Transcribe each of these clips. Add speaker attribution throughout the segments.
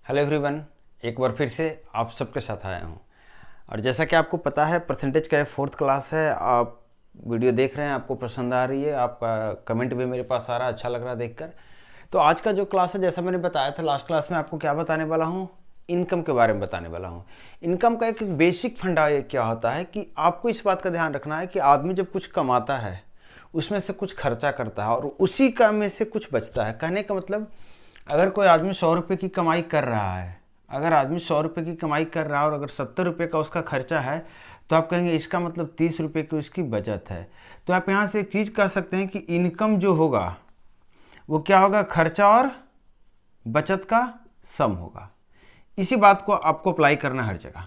Speaker 1: Hello everyone, एक बार फिर से आप सबके साथ आया हूँ। और जैसा कि आपको पता है परसेंटेज का 4th क्लास है। आप वीडियो देख रहे हैं, आपको पसंद आ रही है, आपका कमेंट भी मेरे पास आ रहा है, अच्छा लग रहा है देखकर। तो आज का जो क्लास है, जैसा मैंने बताया था लास्ट क्लास में, आपको क्या बताने वाला हूँ, इनकम के बारे में बताने वाला हूँ। इनकम का एक बेसिक फंडा क्या होता है कि आपको इस बात का ध्यान रखना है कि आदमी जब कुछ कमाता है उसमें से कुछ खर्चा करता है और उसी का में से कुछ बचता है। कहने का मतलब, अगर कोई आदमी 100 रुपये की कमाई कर रहा है, अगर आदमी 100 रुपये की कमाई कर रहा है और अगर 70 रुपये का उसका खर्चा है, तो आप कहेंगे इसका मतलब 30 रुपये की उसकी बचत है। तो आप यहाँ से एक चीज़ कह सकते हैं कि इनकम जो होगा वो क्या होगा, खर्चा और बचत का सम होगा। इसी बात को आपको अप्लाई करना हर जगह,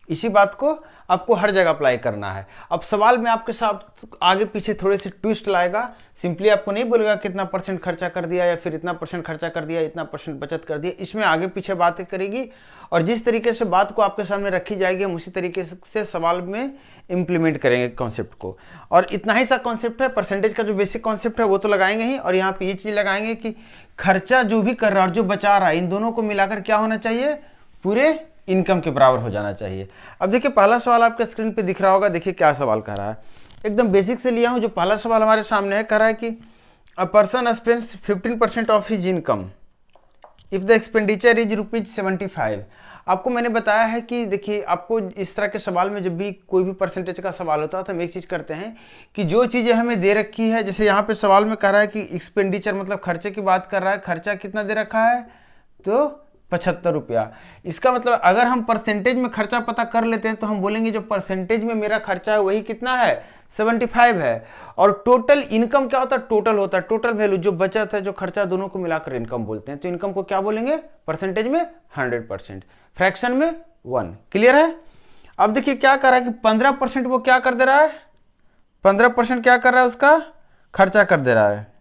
Speaker 1: इसी बात को आपको हर जगह अप्लाई करना है। अब सवाल में आपके साथ आगे पीछे थोड़े से ट्विस्ट लाएगा। सिंपली आपको नहीं बोलेगा कितना परसेंट खर्चा कर दिया या फिर इतना परसेंट खर्चा कर दिया, इतना परसेंट बचत कर दिया। इसमें आगे पीछे बातें करेगी और जिस तरीके से बात को आपके सामने रखी जाएगी हम उसी तरीके से सवाल में इम्प्लीमेंट करेंगे कॉन्सेप्ट को। और इतना ही सा कॉन्सेप्ट है, परसेंटेज का जो बेसिक कॉन्सेप्ट है वो तो लगाएंगे ही, और यहाँ पे ये चीज़ लगाएंगे कि खर्चा जो भी कर रहा है और जो बचा रहा है, इन दोनों को मिलाकर क्या होना चाहिए, पूरे इनकम के बराबर हो जाना चाहिए। अब देखिए पहला सवाल आपके स्क्रीन पे दिख रहा होगा। देखिए क्या सवाल कह रहा है, एकदम बेसिक से लिया हूँ। जो पहला सवाल हमारे सामने है, कह रहा है कि a person spends 15% of his income if the expenditure is ₹75। आपको मैंने बताया है कि देखिए, आपको इस तरह के सवाल में जब भी कोई भी परसेंटेज का सवाल होता है तो हम एक चीज़ करते हैं कि जो चीज़ें हमें दे रखी है, जैसे यहाँ पे सवाल में कह रहा है कि एक्सपेंडिचर मतलब खर्चे की बात कर रहा है, खर्चा कितना दे रखा है, तो 75 रुपया। इसका मतलब अगर हम परसेंटेज में खर्चा पता कर लेते हैं तो हम बोलेंगे जो परसेंटेज में मेरा खर्चा है वही कितना है, 75 है। और टोटल इनकम क्या होता है, टोटल होता है, टोटल वैल्यू, जो बचत है जो खर्चा, दोनों को मिलाकर इनकम बोलते हैं। तो इनकम को क्या बोलेंगे, परसेंटेज में 100%, फ्रैक्शन में 1। क्लियर है। अब देखिए क्या कर रहा है कि 15% वो क्या कर दे रहा है, 15% क्या कर रहा है, उसका खर्चा कर दे रहा है।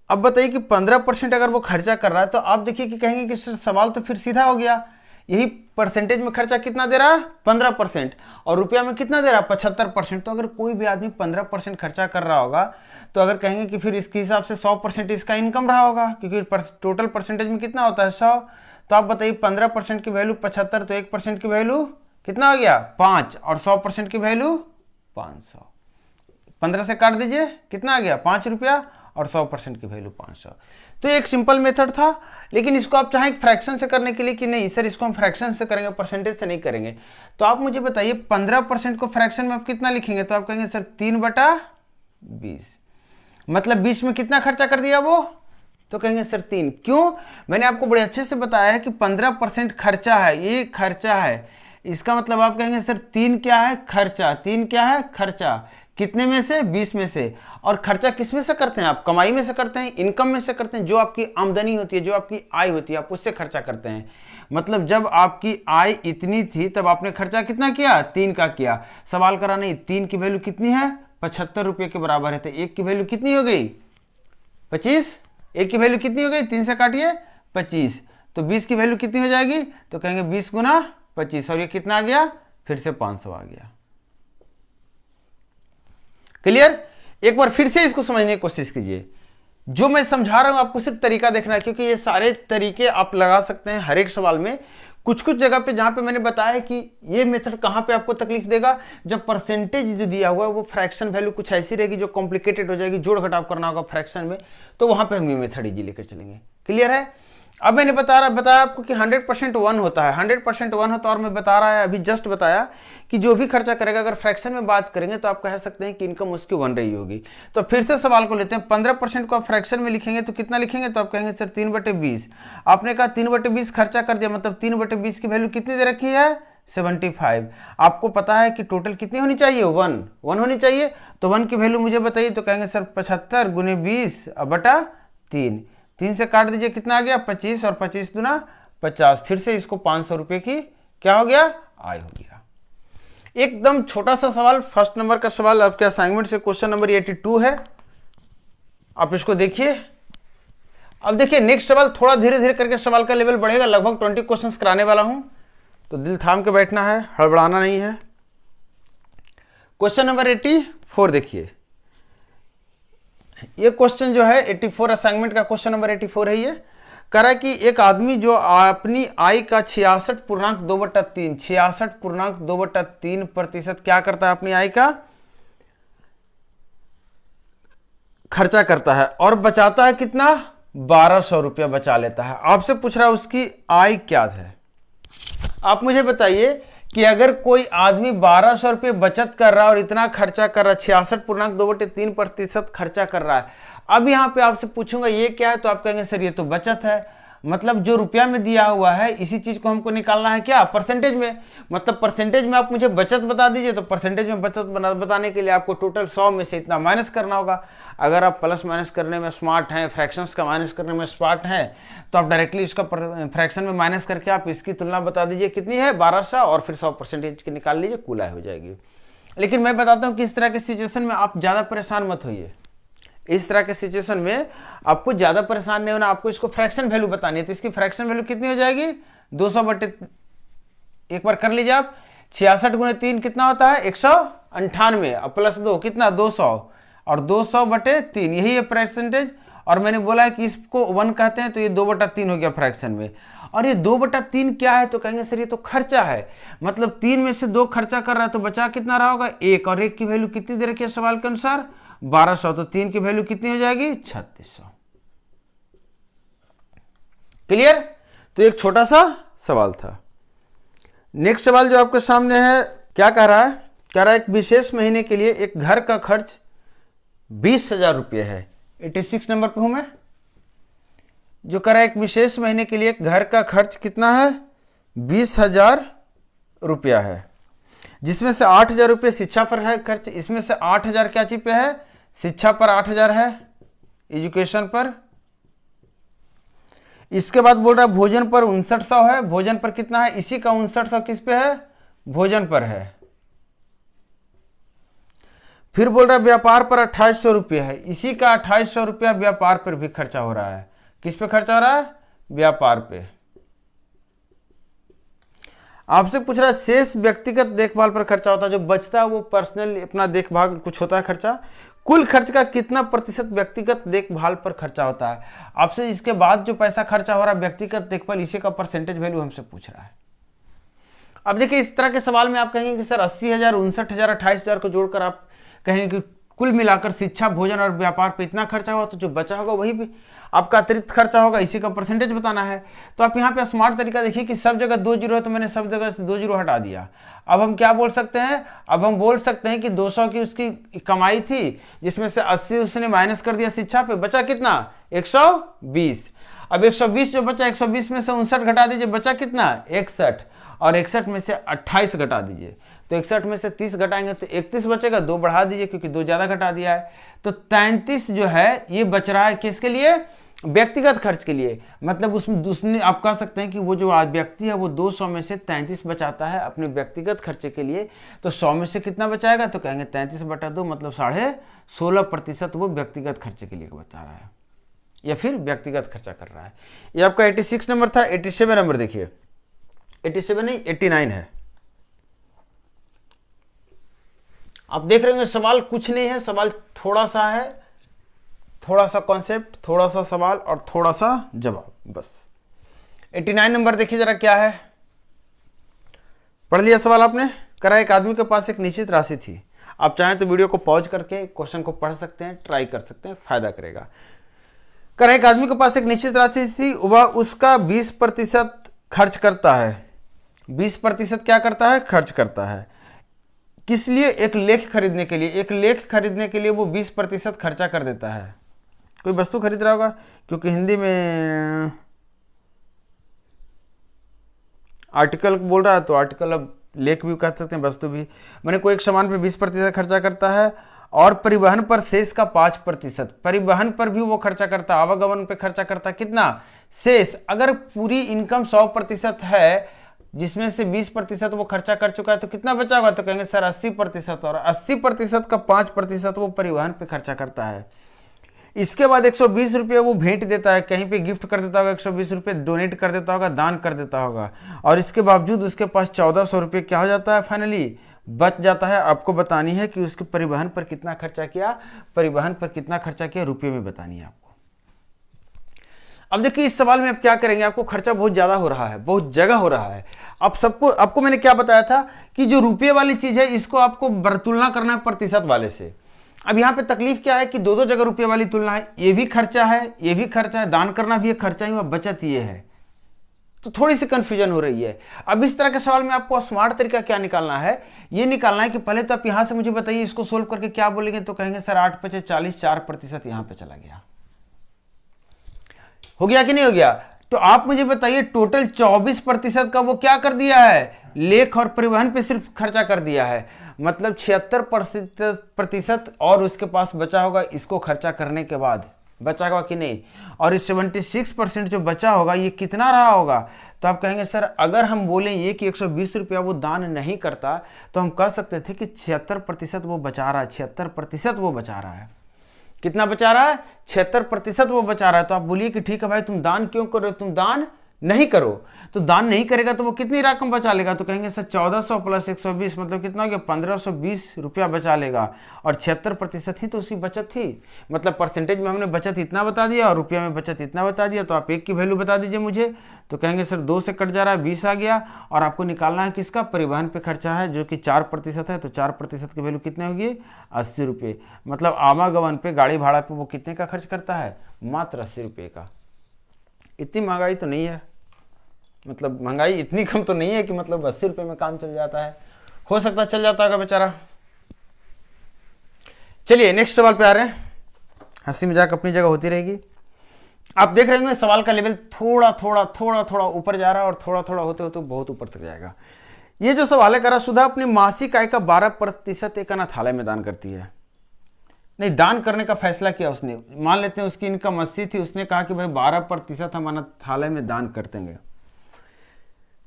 Speaker 1: अब बताइए कि 15% अगर वो खर्चा कर रहा है तो आप देखिए कि कहेंगे कि सर सवाल तो फिर सीधा हो गया, यही परसेंटेज में खर्चा कितना दे रहा है, 15%, और रुपया में कितना दे रहा है, 75%। तो अगर कोई भी आदमी 15% खर्चा कर रहा होगा तो अगर कहेंगे कि फिर इसके हिसाब से 100% इसका इनकम रहा होगा, क्योंकि टोटल परसेंटेज में कितना होता है, 100। तो आप बताइए 15% की वैल्यू 75, तो 1% की वैल्यू कितना हो गया, 5, और 100% की वैल्यू 500। 15 से काट दीजिए, कितना आ गया, 5 रुपया, और 100% की वैल्यू 500। तो एक सिंपल मेथड था, लेकिन इसको आप चाहें फ्रैक्शन से करने के लिए कि नहीं सर इसको हम फ्रैक्शन से करेंगे, परसेंटेज से नहीं करेंगे, तो आप मुझे बताइए 15% को फ्रैक्शन में आप कितना लिखेंगे। तो आप कहेंगे सर 3/20, मतलब 20 में कितना खर्चा कर दिया वो, तो कहेंगे सर 3। क्यों, मैंने आपको बड़े अच्छे से बताया है कि 15% खर्चा है, ये खर्चा है। इसका मतलब आप कहेंगे सर 3 क्या है, खर्चा। 3 क्या है, खर्चा। कितने में से, 20 में से। और खर्चा किस में से करते हैं आप, कमाई में से करते हैं, इनकम में से करते हैं। जो आपकी आमदनी होती है, जो आपकी आय होती है, आप उससे खर्चा करते हैं। मतलब जब आपकी आय इतनी थी तब आपने खर्चा कितना किया, 3 का किया। सवाल करा नहीं, 3 की वैल्यू कितनी है, 75 रुपये के बराबर है। तो 1 की वैल्यू कितनी हो गई, 25। 1 की वैल्यू कितनी हो गई, 3 से काटिए 25। तो 20 की वैल्यू कितनी हो जाएगी, तो कहेंगे 20 गुना 25, और ये कितना आ गया, फिर से 500 आ गया। क्लियर। एक बार फिर से इसको समझने की कोशिश कीजिए। जो मैं समझा रहा हूं आपको सिर्फ तरीका देखना है, क्योंकि ये सारे तरीके आप लगा सकते हैं हर एक सवाल में। कुछ कुछ जगह पे जहां पे मैंने बताया है कि ये मेथड कहां पे आपको तकलीफ देगा, जब परसेंटेज जो दिया हुआ है वो फ्रैक्शन वैल्यू कुछ ऐसी रहेगी जो कॉम्प्लिकेटेड हो जाएगी, जोड़ घटाव करना होगा फ्रैक्शन में, तो वहां पे हम ये मेथड इजी लेकर चलेंगे। क्लियर है। अब मैंने बताया आपको कि 100% 1 होता है, 100% 1 होता है। और मैं बता रहा है, अभी जस्ट बताया कि जो भी खर्चा करेगा, अगर फ्रैक्शन में बात करेंगे तो आप कह सकते हैं कि इनकम उसकी 1 रही होगी। तो फिर से सवाल को लेते हैं, 15% को आप फ्रैक्शन में लिखेंगे तो कितना लिखेंगे, तो आप कहेंगे सर 3/20। आपने कहा 3/20 खर्चा कर दिया, मतलब 3/20 की वैल्यू कितनी दे रखी है, 75। आपको पता है कि टोटल कितनी होनी चाहिए, 1 होनी चाहिए। तो 1 की वैल्यू मुझे बताइए, तो कहेंगे सर 75 गुने 20/3। 3 से काट दीजिए, कितना आ गया, 25, और 25 दूना 50। फिर से इसको 500 रुपये की क्या हो गया, आय हो गया। एकदम छोटा सा सवाल, फर्स्ट नंबर का सवाल आपके असाइनमेंट से, क्वेश्चन नंबर 82 है। आप इसको देखिए। अब देखिए नेक्स्ट सवाल, थोड़ा धीरे धीरे करके सवाल का लेवल बढ़ेगा, लगभग 20 क्वेश्चंस कराने वाला हूं, तो दिल थाम के बैठना है, हड़बड़ाना नहीं है। क्वेश्चन नंबर 84 देखिए, ये क्वेश्चन जो है 84 असाइनमेंट का क्वेश्चन नंबर 84 है। ये कह रहा है कि एक आदमी जो अपनी आय का 66.2/3 क्या करता है, अपनी आय का खर्चा करता है और बचाता है कितना, 1200 रुपया बचा लेता है। आपसे पूछ रहा है उसकी आय क्या है। आप मुझे बताइए कि अगर कोई आदमी 1200 रुपये बचत कर रहा है और इतना खर्चा कर रहा है, 66.2/3% खर्चा कर रहा है, अब यहाँ पे आपसे पूछूंगा ये क्या है, तो आप कहेंगे सर ये तो बचत है। मतलब जो रुपया में दिया हुआ है इसी चीज को हमको निकालना है क्या, परसेंटेज में। मतलब परसेंटेज में आप मुझे बचत बता दीजिए, तो परसेंटेज में बचत बताने के लिए आपको टोटल 100 में से इतना माइनस करना होगा। अगर आप प्लस माइनस करने में स्मार्ट हैं, फ्रैक्शंस का माइनस करने में स्मार्ट हैं, तो आप डायरेक्टली इसका फ्रैक्शन में माइनस करके आप इसकी तुलना बता दीजिए कितनी है, 1200, और फिर 100% की निकाल लीजिए, कुल आय हो जाएगी। लेकिन मैं बताता हूँ कि इस तरह की सिचुएशन में आप ज़्यादा परेशान मत होइए। इस तरह के सिचुएशन में आपको ज़्यादा परेशान नहीं होना, आपको इसको फ्रैक्शन वैल्यू बतानी है। तो इसकी फ्रैक्शन वैल्यू कितनी हो जाएगी, 200 एक बार कर लीजिए आप, 66 × 3 कितना होता है, 198, और प्लस 2 कितना, 200, और 200/3 यही है परसेंटेज। और मैंने बोला है कि इसको 1 कहते हैं, तो ये 2/3 हो गया फ्रैक्शन में। और ये 2/3 क्या है, तो कहेंगे सर ये तो खर्चा है। मतलब 3 में से 2 खर्चा कर रहा है, तो बचा कितना रहा होगा, 1, और 1 की वैल्यू कितनी दे रखी है सवाल के अनुसार, 1200, तो 3 की वैल्यू कितनी हो जाएगी, 3600। क्लियर। तो एक छोटा सा सवाल था। नेक्स्ट सवाल जो आपके सामने है, क्या कह रहा है, कह रहा है एक विशेष महीने के लिए एक घर का खर्च 20,000 रुपये है। 86 नंबर पे हूं मैं। जो कह रहा है एक विशेष महीने के लिए एक घर का खर्च कितना है, 20,000 रुपया है, जिसमें से 8,000 रुपये शिक्षा पर है खर्च। इसमें से 8,000 क्या चीज पे है, शिक्षा पर 8,000 है, एजुकेशन पर। इसके बाद बोल रहा है भोजन पर 5900 है। भोजन पर कितना है, इसी का 5900 किस पे है, भोजन पर है। फिर बोल रहा है व्यापार पर 2800 रुपये है, इसी का 2800 रुपया व्यापार पर भी खर्चा हो रहा है। किस पे खर्चा हो रहा है, व्यापार पे। आपसे पूछ रहा है शेष व्यक्तिगत देखभाल पर खर्चा होता है, जो बचता है वो पर्सनल अपना देखभाल कुछ होता है खर्चा। कुल खर्च का कितना प्रतिशत व्यक्तिगत देखभाल पर खर्चा होता है। आपसे इसके बाद जो पैसा खर्चा हो रहा है व्यक्तिगत देखभाल, इसी का परसेंटेज वैल्यू हमसे पूछ रहा है। अब देखिए इस तरह के सवाल में आप कहेंगे कि सर 80,000, 59,000, 28,000 को जोड़कर आप कहेंगे कि कुल मिलाकर शिक्षा, भोजन और व्यापार पे इतना खर्चा हुआ, तो जो बचा होगा वही भी आपका अतिरिक्त खर्चा होगा, इसी का परसेंटेज बताना है। तो आप यहाँ पे स्मार्ट तरीका देखिए कि सब जगह 2 जीरो है, तो मैंने सब जगह से 2 जीरो हटा दिया। अब हम क्या बोल सकते हैं, अब हम बोल सकते हैं कि 200 की उसकी कमाई थी, जिसमें से 80 उसने माइनस कर दिया शिक्षा पे, बचा कितना, 120। अब 120 जो बचा, 120 में से 59 घटा दीजिए, बचा कितना, 61, और 61 में से 28 घटा दीजिए, तो 61 में से 30 घटाएंगे तो 31 बचेगा, 2 बढ़ा दीजिए क्योंकि 2 ज़्यादा घटा दिया है। तो 33 जो है ये बच रहा है किसके लिए, व्यक्तिगत खर्च के लिए। मतलब उसमें दूसरे आप कह सकते हैं कि वो जो व्यक्ति है वो 200 में से 33 बचाता है अपने व्यक्तिगत खर्चे के लिए। तो 100 में से कितना बचाएगा, तो कहेंगे 33/2, मतलब 16.5% वो व्यक्तिगत खर्चे के लिए बचा रहा है या फिर व्यक्तिगत खर्चा कर रहा है। ये आपका 86 नंबर था। 87 नंबर देखिए, 87 नहीं 89 है। आप देख रहे होंगे सवाल कुछ नहीं है, सवाल थोड़ा सा है, थोड़ा सा कॉन्सेप्ट, थोड़ा सा सवाल और थोड़ा सा जवाब, बस। 89 नंबर देखिए जरा क्या है, पढ़ लिया सवाल आपने। करा एक आदमी के पास एक निश्चित राशि थी। आप चाहें तो वीडियो को पॉज करके क्वेश्चन को पढ़ सकते हैं, ट्राई कर सकते हैं, फायदा करेगा। करा एक आदमी के पास एक निश्चित राशि थी, वह उसका 20% खर्च करता है। 20% क्या करता है, खर्च करता है। किस लिए, एक लेख खरीदने के लिए। एक लेख खरीदने के लिए वो 20% खर्चा कर देता है। कोई वस्तु खरीद रहा होगा, क्योंकि हिंदी में आर्टिकल बोल रहा है तो आर्टिकल अब लेख भी कह सकते हैं, वस्तु भी। मैंने कोई एक सामान पे 20% खर्चा करता है, और परिवहन पर शेष का 5%। परिवहन पर भी वो खर्चा करता है, आवागमन पे खर्चा करता है कितना, शेष। अगर पूरी इनकम 100% है, जिसमें से 20% वो खर्चा कर चुका है, तो कितना बचा होगा, तो कहेंगे सर 80%, और 80% का 5% वो परिवहन पे खर्चा करता है। इसके बाद 120 रुपये वो भेंट देता है, कहीं पे गिफ्ट कर देता होगा, 120 रुपये डोनेट कर देता होगा, दान कर देता होगा, और इसके बावजूद उसके पास 1400 रुपये क्या हो जाता है, फाइनली बच जाता है, आपको बतानी है कि उसके परिवहन पर कितना खर्चा किया, परिवहन पर कितना खर्चा किया रुपये में बतानी है आपको। अब देखिए इस सवाल में आप क्या करेंगे, आपको खर्चा बहुत ज़्यादा हो रहा है, बहुत जगह हो रहा है। अब आपको मैंने क्या बताया था कि जो रुपये वाली चीज़ है इसको आपको तुलना करना है प्रतिशत वाले से। अब यहाँ पे तकलीफ क्या है कि दो जगह रुपये वाली तुलना है, ये भी खर्चा है, ये भी खर्चा है, दान करना भी एक खर्चा ही हुआ, बचत ये है, तो थोड़ी सी कंफ्यूजन हो रही है। अब इस तरह के सवाल में आपको स्मार्ट तरीका क्या निकालना है, ये निकालना है कि पहले तो आप यहाँ से मुझे बताइए इसको सोल्व करके क्या बोलेंगे, तो कहेंगे सर 8 × 40 4% यहाँ पे चला गया। हो गया कि नहीं हो गया? तो आप मुझे बताइए टोटल 24% का वो क्या कर दिया है, लेख और परिवहन पे सिर्फ खर्चा कर दिया है, मतलब 76% और उसके पास बचा होगा इसको खर्चा करने के बाद, बचा होगा कि नहीं। और इस 76% जो बचा होगा ये कितना रहा होगा, तो आप कहेंगे सर अगर हम बोलें ये कि 120 रुपया वो दान नहीं करता तो हम कह सकते थे कि 76% वो बचा रहा है, 76% वो बचा रहा है। कितना बचा रहा है? 76% वो बचा रहा है। तो आप बोलिए कि ठीक है भाई तुम दान क्यों करो, तुम दान नहीं करो। तो दान नहीं करेगा तो वो कितनी रकम बचा लेगा, तो कहेंगे सर 1400 + 120 मतलब कितना हो गया, 1520 रुपया बचा लेगा। और 76% ही तो उसकी बचत थी, मतलब परसेंटेज में हमने बचत इतना बता दिया और रुपया में बचत इतना बता दिया। तो आप एक की वैल्यू बता दीजिए मुझे, तो कहेंगे सर 2 से कट जा रहा है 20 आ गया। और आपको निकालना है किसका, परिवहन पे खर्चा है जो कि 4% है, तो 4% की वैल्यू कितनी होगी, 80 रुपये। मतलब आवागमन पे गाड़ी भाड़ा पे वो कितने का खर्च करता है, मात्र 80 रुपये का। इतनी महंगाई तो नहीं है, मतलब महंगाई इतनी कम तो नहीं है कि मतलब 80 रुपये में काम चल जाता है, हो सकता है चल जाता होगा बेचारा। चलिए नेक्स्ट सवाल पे आ रहे हैं। हंसी मजाक अपनी जगह होती रहेगी। आप देख रहे होंगे सवाल का लेवल थोड़ा थोड़ा ऊपर जा रहा है और थोड़ा थोड़ा होते होते बहुत ऊपर तक जाएगा। ये जो सवाल है, करा सुधा अपनी मासिक आय का 12% एक अनाथालय में दान करती है। नहीं, दान करने का फैसला किया उसने, मान लेते हैं उसकी इनकम 80 थी, उसने कहा कि भाई 12% हम अनाथालय में दान करते हैं।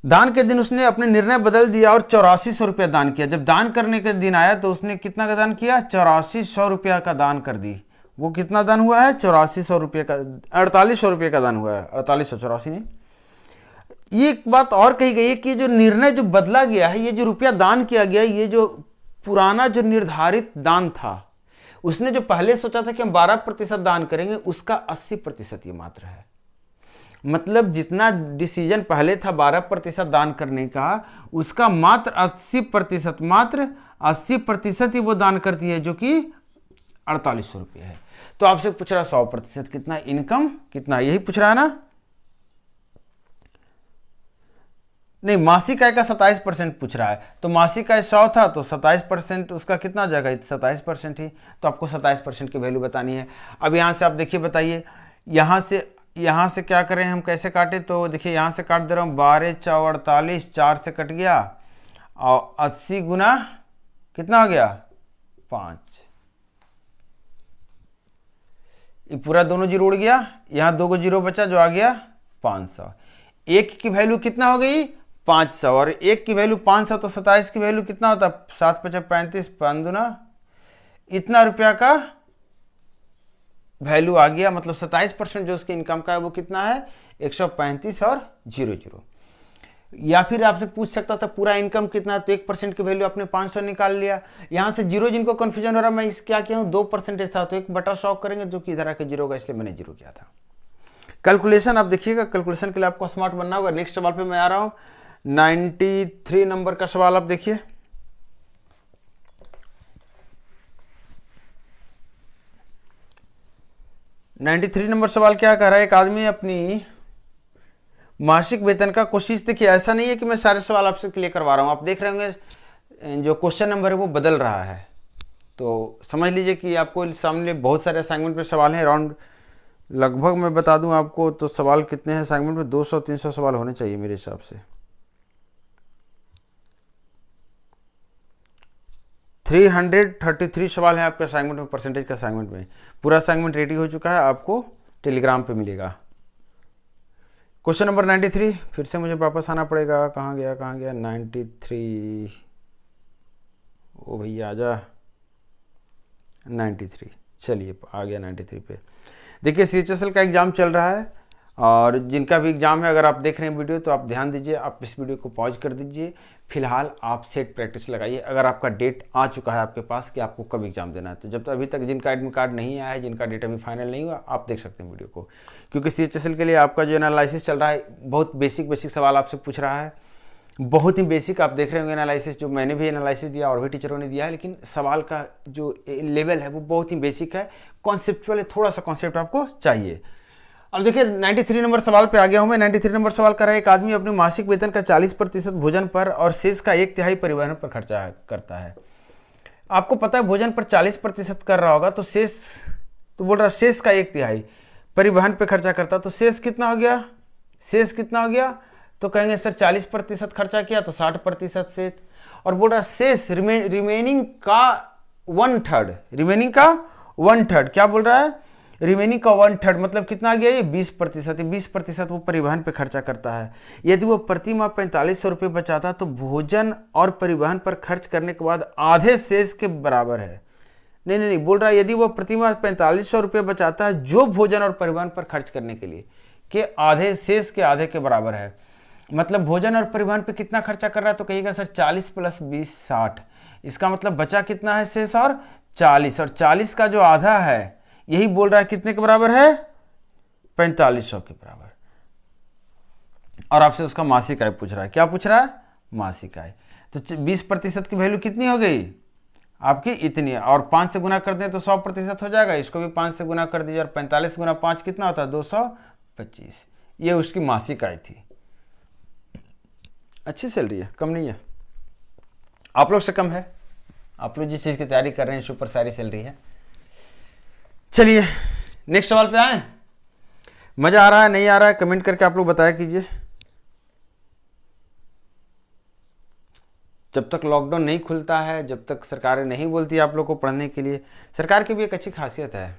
Speaker 1: दान के दिन उसने अपने निर्णय बदल दिया और 8400 रुपया दान किया। जब दान करने के दिन आया तो उसने कितना का दान किया, 8400 रुपया का दान कर दी। वो कितना दान हुआ है, 8400 रुपये का, 4800 रुपये का दान हुआ है, 4884 नहीं। ये एक बात और कही गई है कि जो निर्णय जो बदला गया है, ये जो रुपया दान किया गया, ये जो पुराना जो निर्धारित दान था, उसने जो पहले सोचा था कि हम 12% दान करेंगे, उसका 80% ये मात्र है। मतलब जितना डिसीजन पहले था 12% दान करने का, उसका मात्र 80%, मात्र 80% ही वो दान करती है, जो कि 4800 रुपये है। तो आपसे पूछ रहा 100% कितना, इनकम कितना, यही पूछ रहा है ना। नहीं, मासिक आय का 27% पूछ रहा है। तो मासिक आय 100 था तो 27% उसका कितना हो जाएगा, 27% ही। तो आपको 27% की वैल्यू बतानी है। अब यहाँ से आप देखिए, बताइए यहाँ से क्या करें हम, कैसे काटे, तो देखिए यहाँ से काट दे रहा हूँ, 12 × 4 = 48, 4 से कट गया और 80 गुना कितना हो गया, 5। ये पूरा दोनों जीरो उड़ गया, यहाँ 2 जीरो बचा जो आ गया 500। एक की वैल्यू कितना हो गई, 500, और एक की वैल्यू 500, तो 27 की वैल्यू कितना होता, 7 × 5 = 35, 5 दूना, इतना रुपया का वैल्यू आ गया। मतलब 27% जो उसकी इनकम का है वो कितना है, 135 और 00। या फिर आपसे पूछ सकता था पूरा इनकम कितना, तो 1% की वैल्यू आपने 500 निकाल लिया। यहाँ से जीरो, जिनको कन्फ्यूजन हो रहा है, मैं इस क्या किया हूँ, 2% था तो 1/100 करेंगे, जो कि इधर आके जीरो होगा, इसलिए मैंने जीरो किया था। कैलकुलेशन आप देखिएगा, कैलकुलेशन के लिए आपको स्मार्ट बनना होगा। नेक्स्ट सवाल पे मैं आ रहा हूँ, 93 नंबर का सवाल आप देखिए। नंबर सवाल क्या कह रहा है, एक आदमी अपनी मासिक वेतन का, कोशिश देखिए ऐसा नहीं है कि मैं सारे सवाल आपसे क्लियर करवा रहा हूँ। आप देख रहे होंगे जो क्वेश्चन नंबर है वो बदल रहा है, तो समझ लीजिए कि आपको सामने बहुत सारे असाइनमेंट पे सवाल हैं। अराउंड लगभग मैं बता दूं आपको तो सवाल कितने हैं असाइनमेंट में, 200-300 सवाल होने चाहिए मेरे हिसाब से। 333 सवाल हैं आपके असाइनमेंट में, परसेंटेज का असाइनमेंट में। पूरा असाइनमेंट रेडी हो चुका है, आपको टेलीग्राम पे मिलेगा। क्वेश्चन नंबर 93, फिर से मुझे वापस आना पड़ेगा, कहाँ गया 93, ओ भैया आजा, 93, चलिए आ गया 93 पे। देखिए CHSL का एग्ज़ाम चल रहा है, और जिनका भी एग्ज़ाम है, अगर आप देख रहे हैं वीडियो तो आप ध्यान दीजिए, आप इस वीडियो को पॉज कर दीजिए, फिलहाल आप सेट प्रैक्टिस लगाइए। अगर आपका डेट आ चुका है आपके पास कि आपको कब एग्जाम देना है, तो जब तक अभी तक जिनका एडमिट कार्ड नहीं आया है, जिनका डेट अभी फाइनल नहीं हुआ, आप देख सकते हैं वीडियो को, क्योंकि CHSL के लिए आपका जो एनालिसिस चल रहा है बहुत बेसिक सवाल आपसे पूछ रहा है, बहुत ही बेसिक। आप देख रहे होंगे एनालिसिस, जो मैंने भी एनालिसिस दिया और भी टीचरों ने दिया है, लेकिन सवाल का जो लेवल है वो बहुत ही बेसिक है, कॉन्सेप्चुअल है, थोड़ा सा कॉन्सेप्ट आपको चाहिए। अब देखिए 93 नंबर सवाल पे आ गया हूँ मैं। 93 नंबर सवाल कर रहा है, एक आदमी अपने मासिक वेतन का 40% भोजन पर और शेष का 1/3 परिवहन पर खर्चा करता है। आपको पता है भोजन पर 40% कर रहा होगा, तो शेष, तो बोल रहा शेष का 1/3 परिवहन पे खर्चा करता, तो शेष कितना हो गया, शेष कितना हो गया, तो कहेंगे सर 40% खर्चा किया तो 60% शेष, और बोल रहा शेष रिमेनिंग का 1/3, रिमेनिंग का 1/3, क्या बोल रहा है, रिमेनिंग का 1/3 मतलब कितना आ गया, ये 20%, 20% वो परिवहन पे खर्चा करता है। यदि वो प्रति माह 4500 रुपये बचाता तो भोजन और परिवहन पर खर्च करने के बाद आधे शेष के बराबर है। नहीं, बोल रहा है यदि वो प्रति माह 4500 रुपये बचाता है जो भोजन और परिवहन पर खर्च करने के लिए, के आधे, शेष के आधे के बराबर है, मतलब भोजन और परिवहन पे कितना खर्चा कर रहा है, तो कहिएगा सर 40 + 20 60, इसका मतलब बचा कितना है शेष, और 40, और 40 का जो आधा है यही बोल रहा है कितने के बराबर है, 4500 के बराबर। और आपसे उसका मासिक आय पूछ रहा है, क्या पूछ रहा है, मासिक आय। तो 20% की वैल्यू कितनी हो गई आपकी, इतनी, और 5 से गुना कर दें तो 100% हो जाएगा, इसको भी 5 से गुना कर दीजिए, और 45 × 5 कितना होता है, 225। ये उसकी मासिक आय थी। अच्छी सैलरी है, कम नहीं है, आप लोग से कम है, आप लोग जिस चीज़ की तैयारी कर रहे हैं सुपर सारी सैलरी है। चलिए नेक्स्ट सवाल पे आए। मजा आ रहा है नहीं आ रहा है कमेंट करके आप लोग बताया कीजिए। जब तक लॉकडाउन नहीं खुलता है, जब तक सरकारें नहीं बोलती आप लोग को पढ़ने के लिए, सरकार की भी एक अच्छी खासियत है,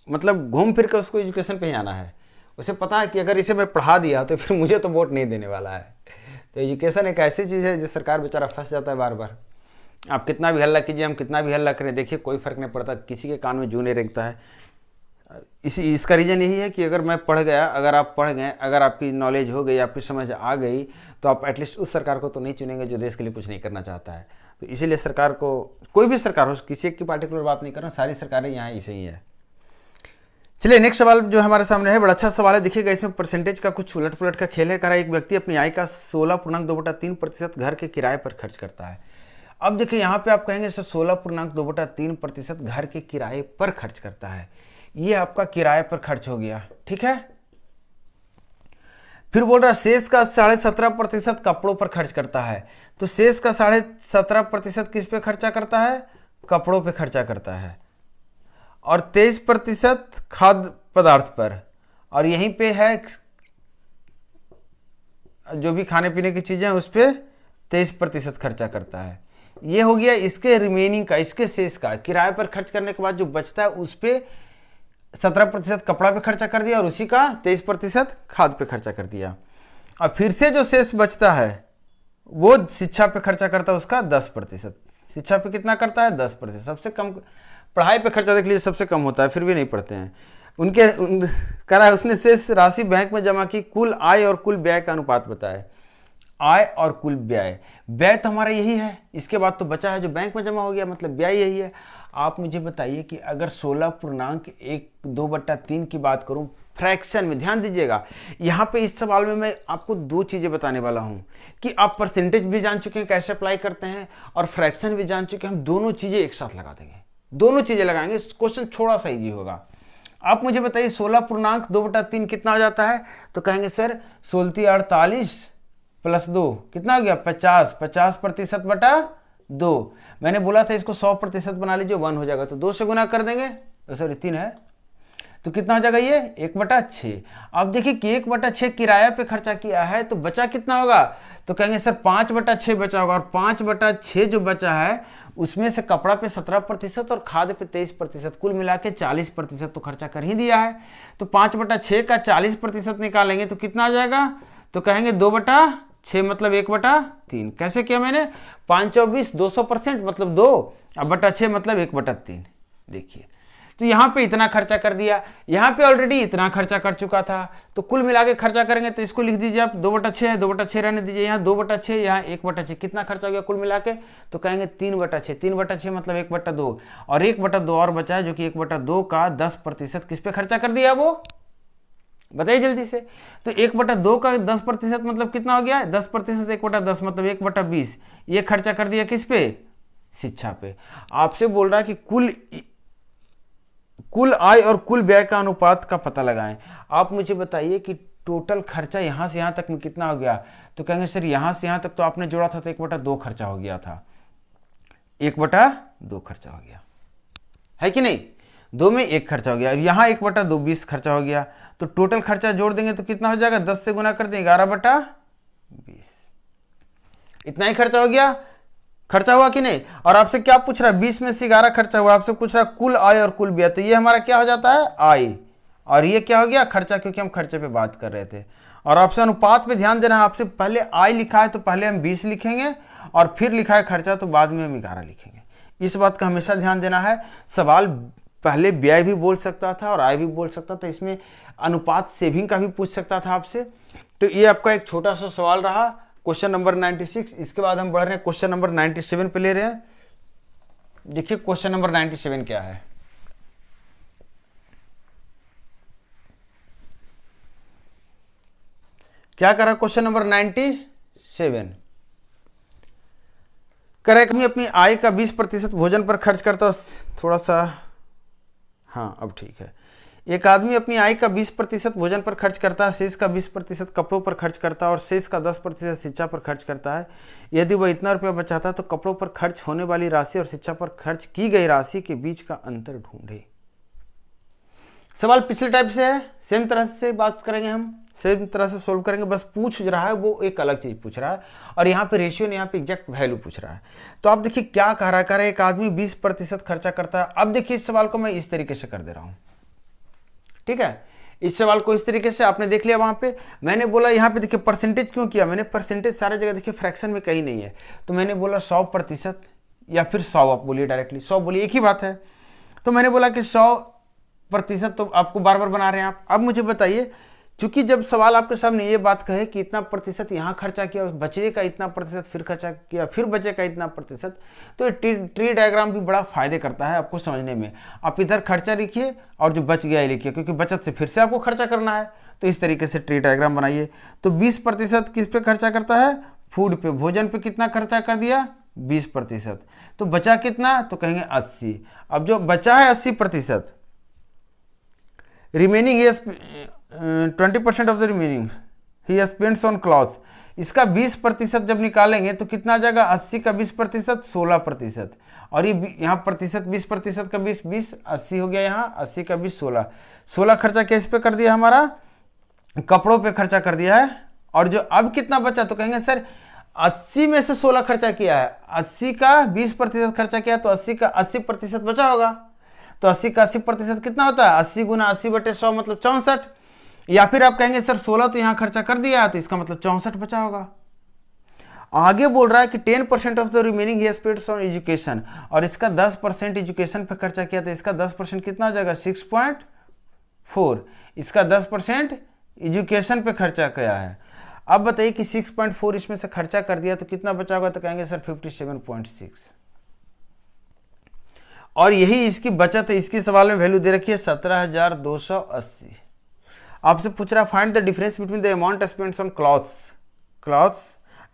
Speaker 1: मतलब घूम फिर कर उसको एजुकेशन पे ही आना है। उसे पता है कि अगर इसे मैं पढ़ा दिया तो फिर मुझे तो वोट नहीं देने वाला है। तो एजुकेशन एक ऐसी चीज़ है जो सरकार बेचारा फंस जाता है बार बार। आप कितना भी हल्ला कीजिए, हम कितना भी हल्ला करें, देखिए कोई फ़र्क नहीं पड़ता, किसी के कान में जूं नहीं रेंगता है। इसका रीज़न यही है कि अगर मैं पढ़ गया, अगर आप पढ़ गए, अगर आपकी नॉलेज हो गई, आपकी समझ आ गई, तो आप एटलीस्ट उस सरकार को तो नहीं चुनेंगे जो देश के लिए कुछ नहीं करना चाहता है। तो इसीलिए सरकार को, कोई भी सरकार हो, किसी एक की पार्टिकुलर बात नहीं कर रहा, सारी सरकारें यहाँ ऐसे ही है। चलिए नेक्स्ट सवाल जो हमारे सामने है, बड़ा अच्छा सवाल है। देखिएगा इसमें परसेंटेज का कुछ उलट पुलट का खेल है। कह रहा है एक व्यक्ति अपनी आय का 16.2/3% घर के किराए पर खर्च करता है। अब देखिए यहाँ पे आप कहेंगे सर 16.2/3% घर के किराए पर खर्च करता है, ये आपका किराए पर खर्च हो गया, ठीक है। फिर बोल रहा है शेष का 17.5% कपड़ों पर खर्च करता है, तो शेष का 17.5% किस पे खर्चा करता है, कपड़ों पे खर्चा करता है, और 23% खाद्य पदार्थ पर, और यहीं पे है जो भी खाने पीने की चीजें उस पर 23% खर्चा करता है। ये हो गया इसके रिमेनिंग का, इसके शेष का। किराए पर खर्च करने के बाद जो बचता है उस पर 17% कपड़ा पे खर्चा कर दिया, और उसी का 23% खाद पे खर्चा कर दिया। और फिर से जो शेष बचता है वो शिक्षा पे खर्चा करता है, उसका 10%। शिक्षा पे कितना करता है, 10%। सबसे कम पढ़ाई पे खर्चा देख लीजिए, सबसे कम होता है, फिर भी नहीं पढ़ते हैं। कह रहा है उसने शेष राशि बैंक में जमा की, कुल आय और कुल व्यय का अनुपात बताए। आय और कुल व्यय, व्यय तो हमारा यही है, इसके बाद तो बचा है जो बैंक में जमा हो गया, मतलब व्यय यही है। आप मुझे बताइए कि अगर 16.1/2/3 की बात करूं फ्रैक्शन में, ध्यान दीजिएगा यहाँ पे इस सवाल में मैं आपको दो चीज़ें बताने वाला हूँ कि आप परसेंटेज भी जान चुके हैं कैसे अप्लाई करते हैं, और फ्रैक्शन भी जान चुके हैं। हम दोनों चीज़ें एक साथ लगा देंगे, दोनों चीज़ें लगाएंगे, क्वेश्चन थोड़ा सा ईजी होगा। आप मुझे बताइए 16.2/3 कितना हो जाता है, तो कहेंगे सर 16×48 + 2 कितना हो गया, 50, 50%/2। मैंने बोला था इसको 100% बना लीजिए, 1 हो जाएगा, तो 2 से गुना कर देंगे, सॉरी 3 है, तो कितना हो जाएगा ये 1/6। अब देखिए कि 1/6 किराया पे खर्चा किया है, तो बचा कितना होगा, तो कहेंगे सर 5/6 बचा होगा, और 5/6 जो बचा है उसमें से कपड़ा पे 17% और खाद्य पे 23%, कुल मिला के 40% तो खर्चा कर ही दिया है। तो 5/6 का 40% निकालेंगे तो कितना आ जाएगा, तो कहेंगे 2/6 मतलब 1/3। कैसे किया मैंने, 5 × 24 200% मतलब 2, अब 6 मतलब 1/3। देखिए तो यहाँ पे इतना खर्चा कर दिया, यहाँ पे ऑलरेडी इतना खर्चा कर चुका था, तो कुल मिला के खर्चा करेंगे तो इसको लिख दीजिए आप 2/6 है, 2/6 रहने दीजिए, यहाँ 2/6, यहाँ 1/6, कितना खर्चा हो गया कुल मिला के, तो कहेंगे 3/6, 3/6 मतलब 1/2, और 1/2 और बचा है जो कि 1/2 का 10% किस पे खर्चा कर दिया वो बताइए जल्दी से। तो 1/2 का 10% मतलब कितना हो गया, 10% 1/10 मतलब 1/20, ये खर्चा कर दिया किस पे, शिक्षा पे। आपसे बोल रहा है कि कुल आय और कुल व्यय का अनुपात का पता लगाएं। आप मुझे बताइए कि टोटल खर्चा यहां से यहां तक में कितना हो गया, तो कहेंगे सर यहां से यहां तक तो आपने जोड़ा था तो 1/2 खर्चा हो गया था, 1/2 खर्चा हो गया है कि नहीं, 2 में 1 खर्चा हो गया, यहाँ 1/2 20 खर्चा हो गया, तो टोटल खर्चा जोड़ देंगे तो कितना हो जाएगा, 10 से गुना कर देंगे 11/20, इतना ही खर्चा हो गया, खर्चा हुआ कि नहीं। और आपसे क्या पूछ रहा है, 20 में से 11 खर्चा हुआ, आपसे पूछ रहा है कुल आय और कुल व्यय, तो ये हमारा क्या हो जाता है आय, और ये क्या हो गया खर्चा, क्योंकि हम खर्चे पे बात कर रहे थे। और आपसे अनुपात पे ध्यान देना है, आपसे पहले आय लिखा है तो पहले हम 20 लिखेंगे, और फिर लिखा है खर्चा तो बाद में हम 11 लिखेंगे। इस बात का हमेशा ध्यान देना है। सवाल पहले व्यय भी बोल सकता था और आय भी बोल सकता था, इसमें अनुपात सेविंग का भी पूछ सकता था आपसे। तो ये आपका एक छोटा सा सवाल रहा, क्वेश्चन नंबर 96। इसके बाद हम बढ़ रहे हैं क्वेश्चन नंबर 97 पे ले रहे हैं। देखिए क्वेश्चन नंबर 97 क्या है। क्या करा क्वेश्चन नंबर 97, करेक्ट में अपनी आय का 20% भोजन पर खर्च करता, थोड़ा सा हाँ अब ठीक है। एक आदमी अपनी आय का 20% भोजन पर खर्च करता है, शेष का 20% कपड़ों पर खर्च करता है और शेष का 10% शिक्षा पर खर्च करता है। यदि वह इतना रुपया बचाता है तो कपड़ों पर खर्च होने वाली राशि और शिक्षा पर खर्च की गई राशि के बीच का अंतर ढूंढे। सवाल पिछले टाइप से है, सेम तरह से बात करेंगे, हम सेम तरह से सोल्व करेंगे, बस पूछ रहा है वो एक अलग चीज पूछ रहा है, और यहाँ पे रेशियो यहाँ पे एग्जैक्ट वैल्यू पूछ रहा है। तो आप देखिए क्या कह रहा है, एक आदमी 20% खर्चा करता है। अब देखिए इस सवाल को मैं इस तरीके से कर दे रहा हूँ, ठीक है। इस सवाल को इस तरीके से आपने देख लिया, वहां पे मैंने बोला, यहाँ पे देखिए परसेंटेज क्यों किया मैंने, परसेंटेज सारे जगह देखिए फ्रैक्शन में कहीं नहीं है, तो मैंने बोला 100% या फिर 100, आप बोलिए डायरेक्टली 100 बोलिए, एक ही बात है। तो मैंने बोला कि 100% तो आपको बार बार बना रहे हैं आप। अब मुझे बताइए, चूंकि जब सवाल आपके सामने ये बात कहे कि इतना प्रतिशत यहाँ खर्चा किया, बचे का इतना प्रतिशत फिर खर्चा किया, फिर बचे का इतना प्रतिशत, तो ट्री डायग्राम भी बड़ा फायदे करता है आपको समझने में। आप इधर खर्चा लिखिए और जो बच गया लिखिए, क्योंकि बचत से फिर से आपको खर्चा करना है, तो इस तरीके से ट्री डायग्राम बनाइए। तो 20% किस पे खर्चा करता है, फूड पे, भोजन पे कितना खर्चा कर दिया 20%, तो बचा कितना, तो कहेंगे 80। अब जो बचा है 80%, remaining 20% of the remaining he spends on clothes, इसका 20% जब निकालेंगे तो कितना आ जाएगा, 80 का 20% 16%, और ये यहाँ प्रतिशत 20% का 20 80 हो गया, यहाँ 80 का 20 16 खर्चा किस पे कर दिया, हमारा कपड़ों पे खर्चा कर दिया है। और जो अब कितना बचा, तो कहेंगे सर 80 में से 16 खर्चा किया है, 80 का 20% खर्चा किया तो 80 का 80% बचा होगा, तो 80 का 80% कितना होता है, 80 गुना 80/100 मतलब 64। या फिर आप कहेंगे सर 16 तो यहाँ खर्चा कर दिया है तो इसका मतलब 64 बचा होगा। आगे बोल रहा है कि 10% of the remaining he spends on education, और इसका 10% एजुकेशन पे खर्चा किया तो इसका 10% कितना हो जाएगा 6.4, इसका 10% एजुकेशन पे खर्चा किया है। अब बताइए कि 6.4 इसमें से खर्चा कर दिया तो कितना बचा होगा, तो कहेंगे सर 57.6, और यही इसकी बचत है। इसकी सवाल में वैल्यू दे रखी है 17,280। आपसे पूछ रहा है find the difference between the amount spends on clothes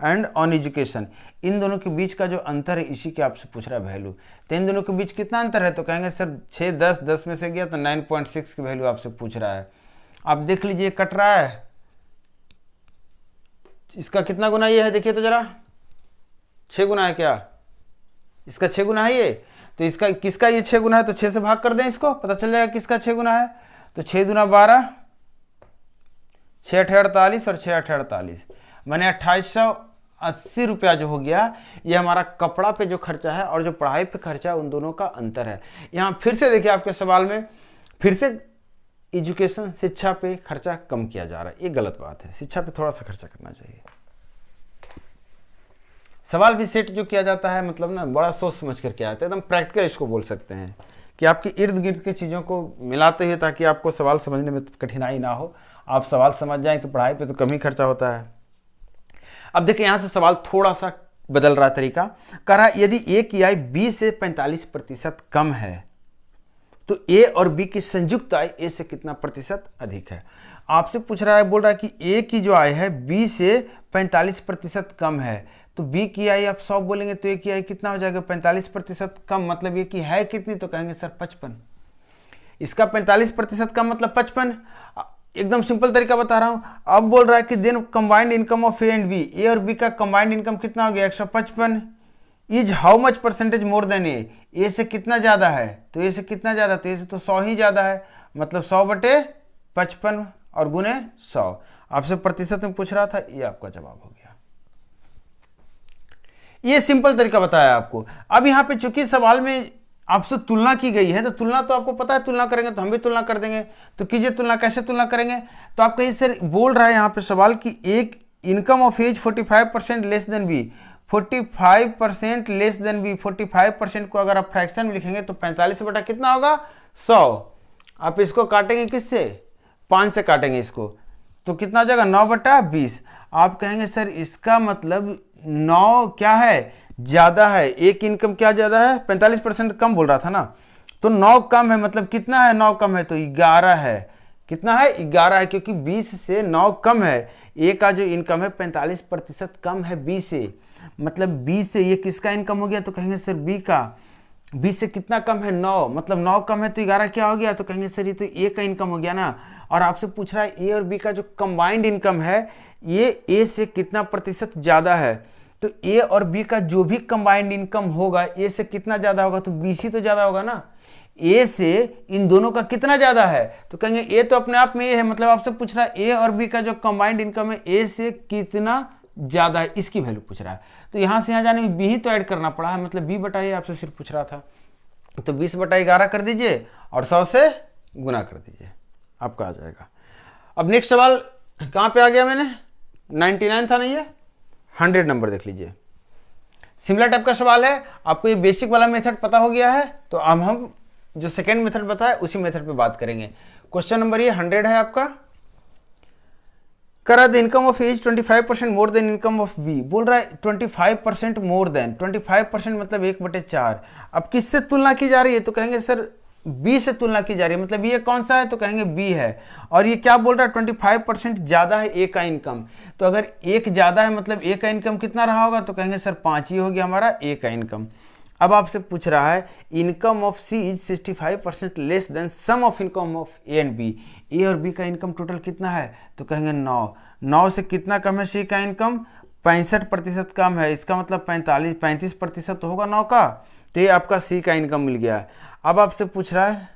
Speaker 1: and on education, इन दोनों के बीच का जो अंतर है इसी के आपसे पूछ रहा है वैल्यू। तो इन दोनों के बीच कितना अंतर है, तो कहेंगे सर 6 10 में से गया तो 9.6 की वैल्यू आपसे पूछ रहा है। आप देख लीजिए कट रहा है, इसका कितना गुना ये है, देखिए तो जरा 6 गुना है क्या, इसका 6 गुना है ये, तो इसका किसका ये 6 गुना है, तो 6 से भाग कर दें, इसको पता चल जाएगा किसका 6 गुना है। तो 6 दूना 12, 6 8 48 और 6 8 48, मैंने 2880 रुपया जो हो गया, ये हमारा कपड़ा पे जो खर्चा है और जो पढ़ाई पे खर्चा है उन दोनों का अंतर है। यहाँ फिर से देखिए आपके सवाल में फिर से एजुकेशन शिक्षा पे खर्चा कम किया जा रहा है, ये गलत बात है, शिक्षा पे थोड़ा सा खर्चा करना चाहिए। सवाल भी सेट जो किया जाता है मतलब ना बड़ा सोच समझ कर किया जाता है, एकदम प्रैक्टिकल इसको बोल सकते हैं कि आपके इर्द गिर्द की चीज़ों को मिलाते हुए, ताकि आपको सवाल समझने में कठिनाई ना हो, आप सवाल समझ जाएं कि पढ़ाई पे तो कम ही खर्चा होता है। अब देखिए यहाँ से सवाल थोड़ा सा बदल रहा तरीका। कह रहा यदि ए की आय बी से 45% कम है तो ए और बी की संयुक्त आय ए से कितना प्रतिशत अधिक है। आपसे पूछ रहा है, बोल रहा है कि ए की जो आय है बी से 45% कम है, तो बी की आय आप 100 बोलेंगे तो ए की आय कितना हो जाएगा 45% कम, मतलब ये की है कितनी, तो कहेंगे सर 55। इसका 45% कम मतलब 55। एकदम सिंपल तरीका बता रहा हूं। अब बोल रहा है कि then combined income of A and B, A और बी का कंबाइंड इनकम कितना हो गया 155। Is how much percentage more than A से कितना ज़्यादा है, तो ए से कितना ज़्यादा, तो ए से तो 100 ही ज़्यादा है, मतलब 100/55 और गुने 100। आपसे प्रतिशत में पूछ रहा था, ये आपका जवाब हो गया। ये सिंपल तरीका बताया आपको। अब यहाँ पे चूंकि सवाल में आपसे तुलना की गई है, तो तुलना तो आपको पता है, तुलना करेंगे तो हम भी तुलना कर देंगे। तो कीजिए तुलना, कैसे तुलना करेंगे, तो आप कहीं सर बोल रहा है यहाँ पे सवाल कि एक income of A 45% less than B, 45% less than B, 45% को अगर आप फ्रैक्शन में लिखेंगे तो 45 बटा कितना होगा 100। आप इसको काटेंगे किससे, 5 से काटेंगे इसको, तो कितना हो जाएगा 9/20। आप कहेंगे सर इसका मतलब 9 क्या है, ज़्यादा है, एक इनकम क्या ज़्यादा है, 45% कम बोल रहा था ना, तो 9 कम है, मतलब कितना है 9 कम है तो 11 है। कितना है 11 है, क्योंकि 20 से 9 कम है। ए का जो इनकम है 45% कम है बी से, मतलब बी से ये किसका इनकम हो गया, तो कहेंगे सर बी का। बी से कितना कम है 9, मतलब 9 कम है तो 11 क्या हो गया, तो कहेंगे सर ये तो ए का इनकम हो गया ना। और आपसे पूछ रहा है ए और बी का जो कंबाइंड इनकम है ये ए से कितना प्रतिशत ज़्यादा है, तो ए और बी का जो भी कंबाइंड इनकम होगा ए से कितना ज़्यादा होगा, तो बी से तो ज़्यादा होगा ना। ए से इन दोनों का कितना ज़्यादा है, तो कहेंगे ए तो अपने आप में ए है, मतलब आपसे पूछ रहा है ए और बी का जो कंबाइंड इनकम है ए से कितना ज़्यादा है, इसकी वैल्यू पूछ रहा है। तो यहाँ से यहाँ जाने में बी ही तो ऐड करना पड़ा है, मतलब बी बटा ए आपसे सिर्फ पूछ रहा था। तो 20/11 कर दीजिए और 100 से गुना कर दीजिए, आपका आ जाएगा। अब नेक्स्ट सवाल कहाँ पे आ गया मैंने, 99 था नहीं, ये 100 नंबर देख लीजिए। सिमिलर टाइप का सवाल है, आपको ये बेसिक वाला मेथड पता हो गया है, तो अब हम जो सेकेंड मेथड बताया उसी मेथड पे बात करेंगे। क्वेश्चन नंबर ये 100 है आपका। करा the income of A 25% more than income of B, बोल रहा है 25% मोर देन, 25% मतलब 1/4। अब किससे तुलना की जा रही है, तो कहेंगे सर बी से तुलना की जा रही है, मतलब ये कौन सा है, तो कहेंगे बी है। और ये क्या बोल रहा है 25% ज़्यादा है ए का इनकम, तो अगर एक ज़्यादा है मतलब ए का इनकम कितना रहा होगा, तो कहेंगे सर 5 ही हो गया हमारा ए का इनकम। अब आपसे पूछ रहा है income of C is 65% less than sum of income of A and B, A और बी का इनकम टोटल कितना है, तो कहेंगे 9 से कितना कम है सी का इनकम, 65% कम है, इसका मतलब 35% तो होगा 9 का, तो ये आपका सी का इनकम मिल गया। अब आपसे पूछ रहा है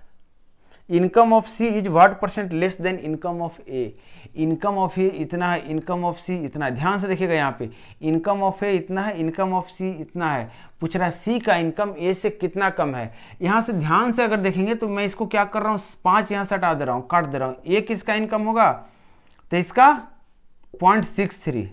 Speaker 1: income of C is what percent less than income of A, income of A इतना है, इनकम ऑफ सी इतना है। ध्यान से देखिएगा यहाँ पे इनकम ऑफ ए इतना है, इनकम ऑफ सी इतना है, पूछ रहा है सी का इनकम ए से कितना कम है। यहाँ से ध्यान से अगर देखेंगे तो मैं इसको क्या कर रहा हूँ 5 यहाँ से हटा दे रहा हूँ, काट दे रहा हूँ। ए किसका इनकम होगा, तो इसका 0.63,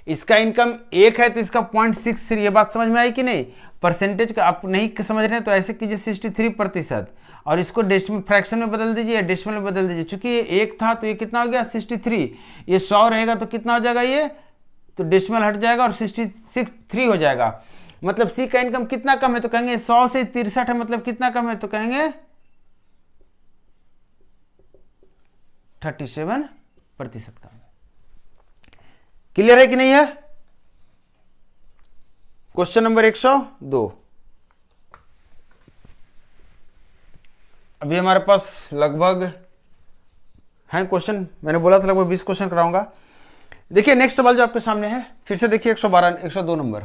Speaker 1: इसका इनकम 1 है तो इसका 0.63। ये बात समझ में आई कि नहीं। परसेंटेज का आप नहीं समझ रहे हैं तो ऐसे कीजिए 63%, और इसको डेसिमल फ्रैक्शन में बदल दीजिए, डेसिमल में बदल दीजिए। चूंकि ये 1 था तो ये कितना हो गया 63, ये 100 रहेगा तो कितना हो जाएगा, ये तो डेसिमल हट जाएगा और 63 हो जाएगा। मतलब सी का इनकम कितना कम है, तो कहेंगे 100 से 63 है, मतलब कितना कम है, तो कहेंगे 37% कम है। क्लियर है कि नहीं है। Question number 102। अभी हमारे पास लगभग हैं क्वेश्चन, मैंने बोला था लगभग 20 क्वेश्चन कराऊंगा। देखिए नेक्स्ट सवाल जो आपके सामने है, फिर से देखिए 102 नंबर।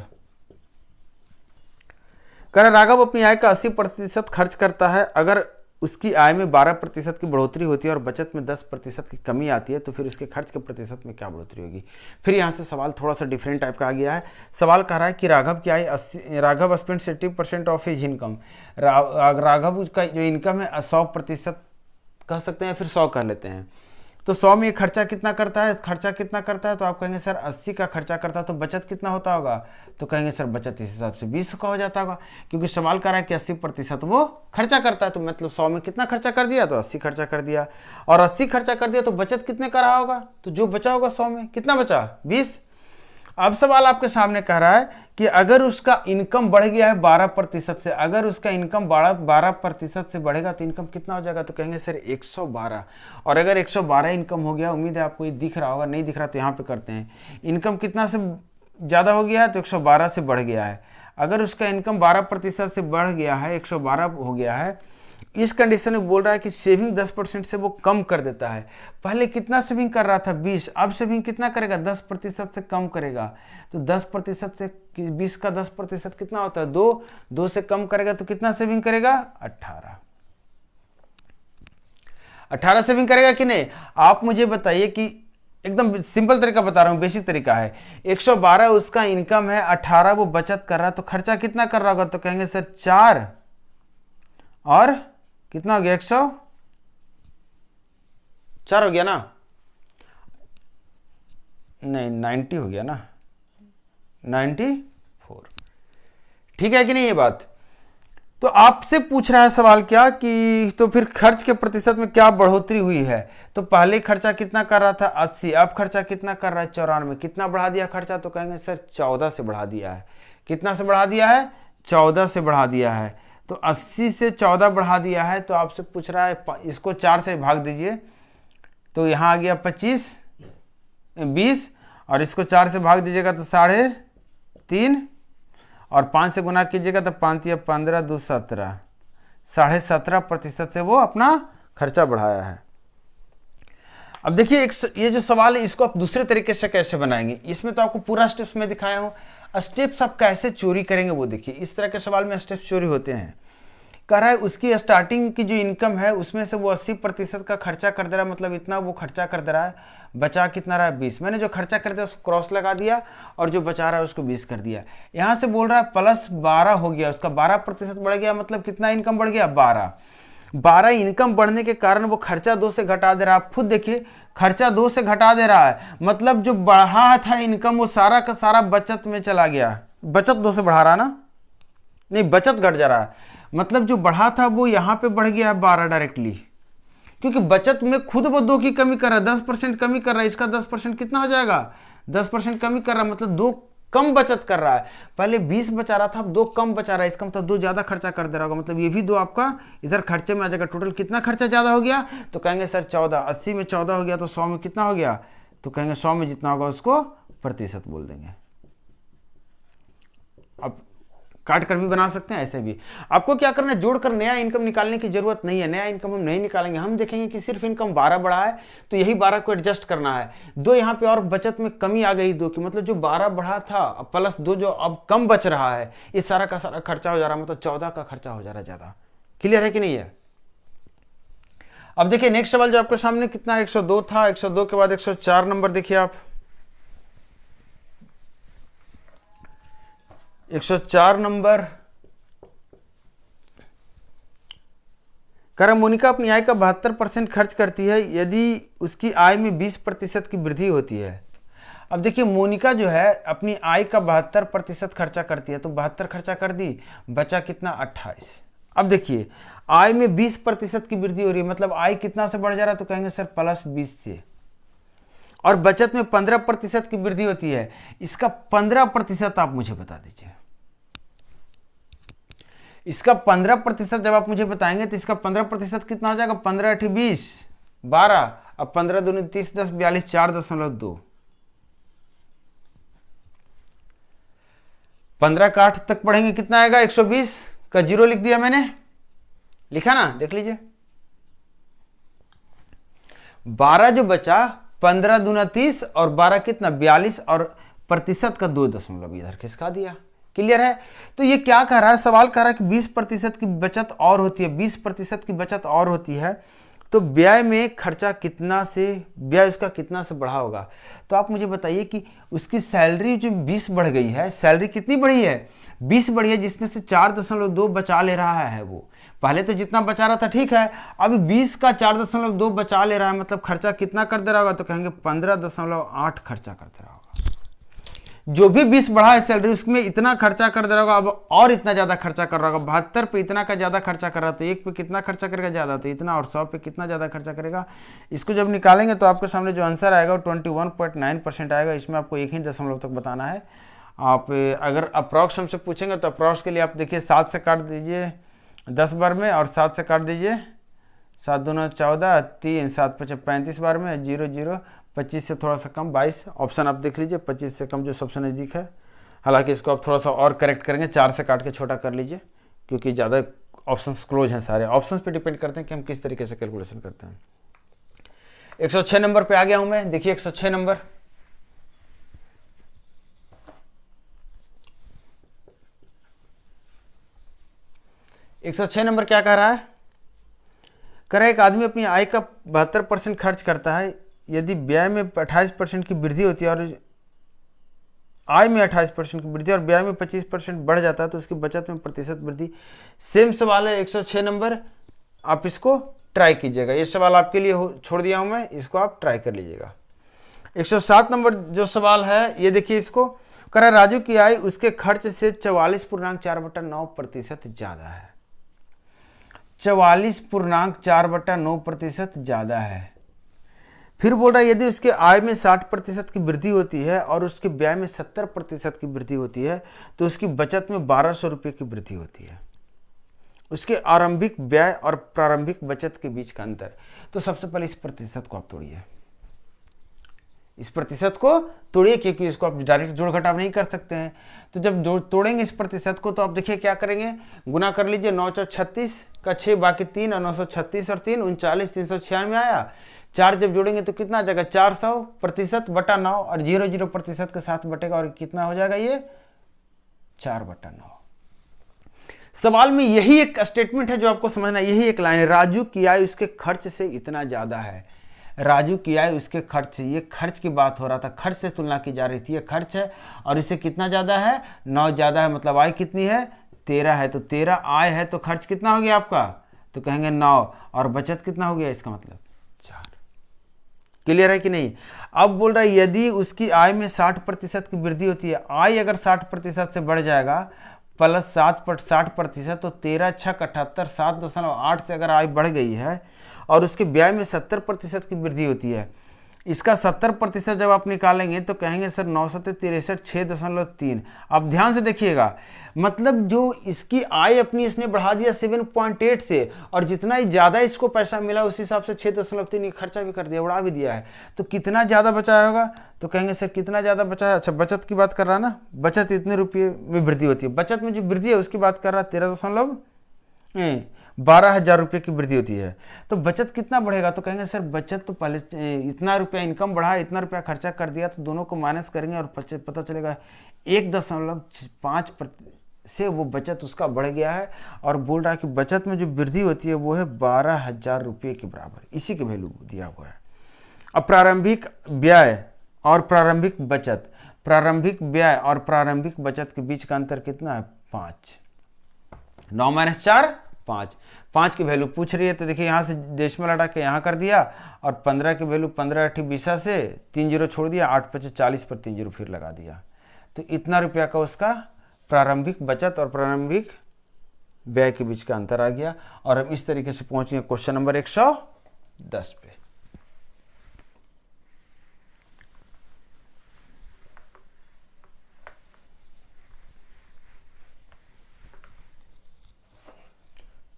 Speaker 1: कह रहा राघव अपनी आय का 80% खर्च करता है, अगर उसकी आय में 12% की बढ़ोतरी होती है और बचत में 10% की कमी आती है तो फिर उसके खर्च के प्रतिशत में क्या बढ़ोतरी होगी। फिर यहाँ से सवाल थोड़ा सा डिफरेंट टाइप का आ गया है। सवाल कह रहा है कि राघव की आय Raghav spend 80% of his income, Raghav का जो इनकम है 100% कह सकते हैं, फिर 100 कह लेते हैं। तो 100 में ये खर्चा कितना करता है, खर्चा कितना करता है, तो आप कहेंगे सर 80 का खर्चा करता है, तो बचत कितना होता होगा, तो कहेंगे सर बचत इस हिसाब से 20 का हो जाता होगा, क्योंकि सवाल कर रहा है कि 80% वो खर्चा करता है, तो मतलब 100 में कितना खर्चा कर दिया, तो 80 खर्चा कर दिया, और 80 खर्चा कर दिया तो बचत कितने का रहा होगा, तो जो बचा होगा 100 में कितना बचा, 20। अब सवाल आपके सामने कह रहा है कि अगर उसका इनकम बढ़ गया है 12% से, अगर उसका इनकम 12% से बढ़ेगा तो इनकम कितना हो जाएगा, तो कहेंगे सर 112। और अगर 112 इनकम हो गया, उम्मीद है आपको ये दिख रहा होगा, नहीं दिख रहा तो यहाँ पे करते हैं, इनकम कितना से ज़्यादा हो गया है, तो 112 से बढ़ गया है। अगर उसका इनकम 12% से बढ़ गया है, 112 हो गया है, इस कंडीशन में बोल रहा है कि सेविंग 10% से वो कम कर देता है। पहले कितना सेविंग कर रहा था, 20, अब सेविंग कितना करेगा, 10% से कम करेगा। तो 10% से 20 का 10% कितना होता है, 2 से कम करेगा तो कितना सेविंग करेगा, 18 सेविंग करेगा कि नहीं। आप मुझे बताइए कि एकदम सिंपल तरीका बता रहा हूँ, बेसिक तरीका है, 112 उसका इनकम है, 18 वो बचत कर रहा है, तो खर्चा कितना कर रहा होगा, तो कहेंगे सर 4 और कितना हो गया, 104 हो गया ना, नहीं 90 हो गया ना, 94। ठीक है कि नहीं ये बात। तो आपसे पूछ रहा है सवाल क्या कि तो फिर खर्च के प्रतिशत में क्या बढ़ोतरी हुई है, तो पहले खर्चा कितना कर रहा था 80, अब खर्चा कितना कर रहा है 94, कितना बढ़ा दिया खर्चा, तो कहेंगे सर 14 से बढ़ा दिया है। कितना से बढ़ा दिया है, 14 से बढ़ा दिया है। तो 80 से 14 बढ़ा दिया है, तो आपसे पूछ रहा है इसको 4 से भाग दीजिए, तो यहाँ आ गया 20, और इसको 4 से भाग दीजिएगा तो 3.5, और 5 से गुना कीजिएगा तो 5 या 15 2 17, 17.5% से वो अपना खर्चा बढ़ाया है। अब देखिए ये जो सवाल है इसको आप दूसरे तरीके से कैसे बनाएंगे, इसमें तो आपको पूरा स्टेप्स में दिखाया हूँ, स्टेप्स आप कैसे चोरी करेंगे वो देखिए। इस तरह के सवाल में स्टेप्स चोरी होते हैं। कह रहा है उसकी स्टार्टिंग की जो इनकम है उसमें से वो 80% का खर्चा कर दे रहा है, मतलब इतना वो खर्चा कर दे रहा है, बचा कितना रहा है 20। मैंने जो खर्चा कर दिया उसको क्रॉस लगा दिया और जो बचा रहा है उसको 20 कर दिया। यहाँ से बोल रहा है +12 हो गया, उसका 12% बढ़ गया, मतलब कितना इनकम बढ़ गया 12 इनकम बढ़ने के कारण वो खर्चा 2 से घटा दे रहा है। आप खुद देखिए खर्चा 2 से घटा दे रहा है, मतलब जो बढ़ा था इनकम वो सारा का सारा बचत में चला गया। बचत 2 से बढ़ा रहा ना, नहीं बचत घट जा रहा है, मतलब जो बढ़ा था वो यहाँ पे बढ़ गया है 12 डायरेक्टली, क्योंकि बचत में खुद वो 2 की कमी कर रहा है, 10% कमी कर रहा है। इसका 10% कितना हो जाएगा, 10% कमी कर रहा है, मतलब 2 कम बचत कर रहा है। पहले 20 बचा रहा था, अब 2 कम बचा रहा है, इसका मतलब 2 ज़्यादा खर्चा कर दे रहा होगा, मतलब ये भी 2 आपका इधर खर्चे में आ जाएगा। टोटल कितना खर्चा ज़्यादा हो गया, तो कहेंगे सर 14। 80 में 14 हो गया तो 100 में कितना हो गया, तो कहेंगे 100 में जितना होगा उसको प्रतिशत बोल देंगे। अब काट कर भी बना सकते हैं, ऐसे भी। आपको क्या करना है, जोड़कर नया इनकम निकालने की जरूरत नहीं है। नया इनकम हम नहीं निकालेंगे, हम देखेंगे कि सिर्फ इनकम 12 बढ़ा है तो यही 12 को एडजस्ट करना है। 2 यहाँ पे और बचत में कमी आ गई 2 की, मतलब जो 12 बढ़ा था प्लस 2 जो अब कम बच रहा है, ये सारा का सारा खर्चा हो जा रहा है, मतलब 14 का खर्चा हो जा रहा है ज़्यादा। क्लियर है कि नहीं है। अब देखिए नेक्स्ट सवाल जो आपके सामने कितना 102 था, 102 के बाद 104 नंबर देखिए आप। 104 नंबर कह रहा मोनिका अपनी आय का 72% खर्च करती है यदि उसकी आय में 20% की वृद्धि होती है। अब देखिए मोनिका जो है अपनी आय का 72% खर्चा करती है, तो 72 खर्चा कर दी, बचा कितना 28। अब देखिए आय में 20% की वृद्धि हो रही है, मतलब आय कितना से बढ़ जा रहा है, तो कहेंगे सर +20 से, और बचत में 15% की वृद्धि होती है। इसका 15% आप मुझे बता दीजिए। इसका 15% जब आप मुझे बताएंगे तो इसका 15% कितना हो जाएगा, 15 × 20 12, अब 15 दूनी 30 10 42 4.2, 15 का 8 तक पढ़ेंगे कितना आएगा, 120 का 0 लिख दिया मैंने, लिखा ना, देख लीजिए। 12 जो बचा 15 दूना 30 और 12 कितना 42, और प्रतिशत का 2 दशमलव इधर खिसका दिया। क्लियर है। तो ये क्या कह रहा है, सवाल कह रहा है कि 20% की बचत और होती है, 20% की बचत और होती है, तो व्यय में खर्चा कितना से, व्यय उसका कितना से बढ़ा होगा। तो आप मुझे बताइए कि उसकी सैलरी जो 20 बढ़ गई है, सैलरी कितनी बढ़ी है 20 बढ़ी है, जिसमें से 4.2 बचा ले रहा है वो, पहले तो जितना बचा रहा था ठीक है, अभी 20 का 4.2 बचा ले रहा है, मतलब खर्चा कितना कर दे रहा होगा, तो कहेंगे 15.8 खर्चा कर दे रहा होगा। जो भी 20 बढ़ा है सैलरी उसमें इतना खर्चा कर दे रहा होगा, अब और इतना ज़्यादा खर्चा कर रहा होगा। 72 पे इतना का ज़्यादा खर्चा कर रहा था, 1 पे कितना खर्चा करेगा ज़्यादा, तो इतना, और 100 पे कितना ज़्यादा खर्चा करेगा। इसको जब निकालेंगे तो आपके सामने जो आंसर आएगा वो 21.9% आएगा। इसमें आपको एक ही दशमलव तक बताना है। आप अगर अप्रॉक्स हमसे पूछेंगे तो अप्रॉक्स के लिए आप देखिए 7 से काट दीजिए 10 बार में, और 7 से काट दीजिए 7 दूना 14, 3 7 5 35 बार में, 0 0 25 से थोड़ा सा कम 22। ऑप्शन आप देख लीजिए 25 से कम जो सबसे नज़दीक है। हालांकि इसको आप थोड़ा सा और करेक्ट करेंगे, 4 से काट के छोटा कर लीजिए, क्योंकि ज़्यादा ऑप्शंस क्लोज हैं सारे। ऑप्शंस पे डिपेंड करते हैं कि हम किस तरीके से कैलकुलेशन करते हैं। 106 नंबर पे आ गया हूं मैं। देखिए 106 नंबर, क्या कह रहा है? कह रहा है एक आदमी अपनी आय का 72% खर्च करता है। यदि व्यय में 28% की वृद्धि होती है, और आय में 28% की वृद्धि और व्यय में 25% बढ़ जाता है, तो उसकी बचत में प्रतिशत वृद्धि। सेम सवाल है 106 नंबर, आप इसको ट्राई कीजिएगा। ये सवाल आपके लिए छोड़ दिया हूं मैं, इसको आप ट्राई कर लीजिएगा। 107 नंबर जो सवाल है ये देखिए, इसको कह रहा है राजू की आय उसके खर्च से 44.4/9% ज़्यादा है। 44.4/9% ज़्यादा है। फिर बोल रहा है यदि उसके आय में 60% की वृद्धि होती है और उसके व्यय में 70% की वृद्धि होती है, तो उसकी बचत में 1200 रुपये की वृद्धि होती है। उसके आरंभिक व्यय और प्रारंभिक बचत के बीच का अंतर। तो सबसे पहले इस प्रतिशत को आप तोड़िए, इस प्रतिशत को तोड़िए, क्योंकि इसको आप डायरेक्ट जोड़ घटाव नहीं कर सकते हैं। तो जब तोड़ेंगे इस प्रतिशत को, तो आप देखिए क्या करेंगे, गुना कर लीजिए। 9 × 36 का 6, बाकी 3, और 936 और 3 39, 396 आया। 4 जब जोड़ेंगे तो कितना आ जाएगा, 400% बटा 9, और 0.0% के साथ बटेगा, और कितना हो जाएगा ये 4/9। सवाल में यही एक स्टेटमेंट है जो आपको समझना है, यही एक लाइन है। राजू की आय उसके खर्च से इतना ज़्यादा है। राजू की आय उसके खर्च से, ये खर्च की बात हो रहा था, खर्च से तुलना की जा रही थी। ये खर्च है और इससे कितना ज़्यादा है, 9 ज़्यादा है। मतलब आय कितनी है, 13 है। तो 13 आय है तो खर्च कितना हो गया आपका, तो कहेंगे 9, और बचत कितना हो गया, इसका मतलब 4। क्लियर है कि नहीं? अब बोल रहा है यदि उसकी आय में 60% की वृद्धि होती है, आय अगर 60% से बढ़ जाएगा प्लस 60%, तो 13 × 6 = 78, 7.8 से अगर आय बढ़ गई है, और उसके व्यय में 70% की वृद्धि होती है, इसका 70% जब आप निकालेंगे तो कहेंगे सर 9 × 7 = 63, 6.3। अब ध्यान से देखिएगा, मतलब जो इसकी आय अपनी इसने बढ़ा दिया 7.8 से, और जितना ही ज़्यादा इसको पैसा मिला उस हिसाब से 6.3 खर्चा भी कर दिया, उड़ा भी दिया है। तो कितना ज़्यादा बचाया होगा, तो कहेंगे सर कितना ज़्यादा बचा है। अच्छा, बचत की बात कर रहा ना, बचत इतने रुपये में वृद्धि होती है, बचत में जो वृद्धि है उसकी बात कर रहा है, 13.12,000 रुपये की वृद्धि होती है। तो बचत कितना बढ़ेगा, तो कहेंगे सर बचत तो पहले इतना रुपया इनकम बढ़ा, इतना रुपया खर्चा कर दिया, तो दोनों को माइनस करेंगे और पता चलेगा 1.5% से वो बचत उसका बढ़ गया है। और बोल रहा है कि बचत में जो वृद्धि होती है वो है 12,000 रुपये के बराबर, इसी के वैल्यू दिया हुआ है। अब प्रारंभिक व्यय और प्रारंभिक बचत, प्रारंभिक व्यय और प्रारंभिक बचत के बीच का अंतर कितना है, 5। 9 - 4 5, 5 की वैल्यू पूछ रही है, तो देखिए यहाँ से डेसिमल हटा के यहाँ कर दिया, और 15 की वैल्यू 15 × 20 से 3 0 छोड़ दिया, 8 × 5 = 40 पर 3 0 फिर लगा दिया। तो इतना रुपया का उसका प्रारंभिक बचत और प्रारंभिक व्यय के बीच का अंतर आ गया। और हम इस तरीके से पहुंचे क्वेश्चन नंबर 110 पे।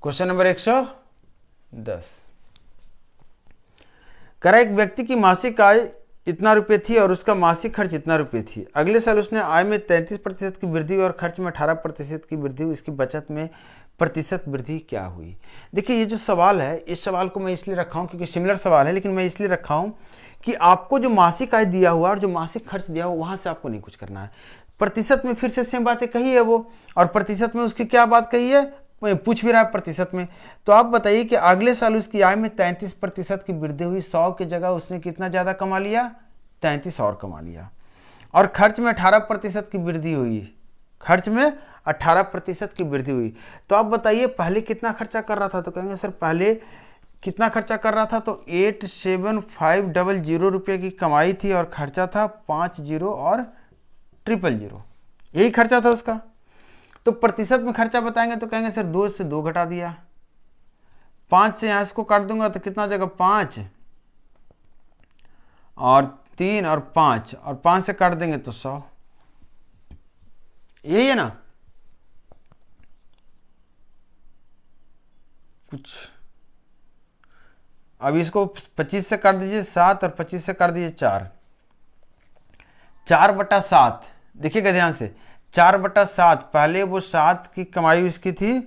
Speaker 1: क्वेश्चन नंबर 110 कह रहा है एक व्यक्ति की मासिक आय इतना रुपये थी और उसका मासिक खर्च इतना रुपये थी। अगले साल उसने आय में 33% की वृद्धि और खर्च में 18% की वृद्धि हुई। इसकी बचत में प्रतिशत वृद्धि क्या हुई? देखिए ये जो सवाल है, इस सवाल को मैं इसलिए रखा हूँ क्योंकि सिमिलर सवाल है, लेकिन मैं इसलिए रखा हूँ कि आपको जो मासिक आय दिया हुआ और जो मासिक खर्च दिया हुआ वहाँ से आपको नहीं कुछ करना है। प्रतिशत में फिर से सेम बातें कही है वो, और प्रतिशत में उसकी क्या बात कही है, पूछ भी रहा है प्रतिशत में। तो आप बताइए कि अगले साल उसकी आय में 33% की वृद्धि हुई, 100 की जगह उसने कितना ज़्यादा कमा लिया, 33 और कमा लिया। और खर्च में 18% की वृद्धि हुई, खर्च में 18% की वृद्धि हुई। तो आप बताइए पहले कितना खर्चा कर रहा था, तो कहेंगे सर पहले कितना खर्चा कर रहा था, तो 87500 रुपये की कमाई थी और खर्चा था 50 और 000, यही खर्चा था उसका। तो प्रतिशत में खर्चा बताएंगे तो कहेंगे सर 2 से 2 घटा दिया, 5 से यहाँ इसको काट दूंगा तो कितना हो जाएगा 5 और 3 और 5 और 5 से काट देंगे तो 100, यही है ना। कुछ अब इसको 25 से काट दीजिए 7 और 25 से काट दीजिए 4, 4/7। देखिएगा ध्यान से, 4/7, पहले वो 7 की कमाई उसकी थी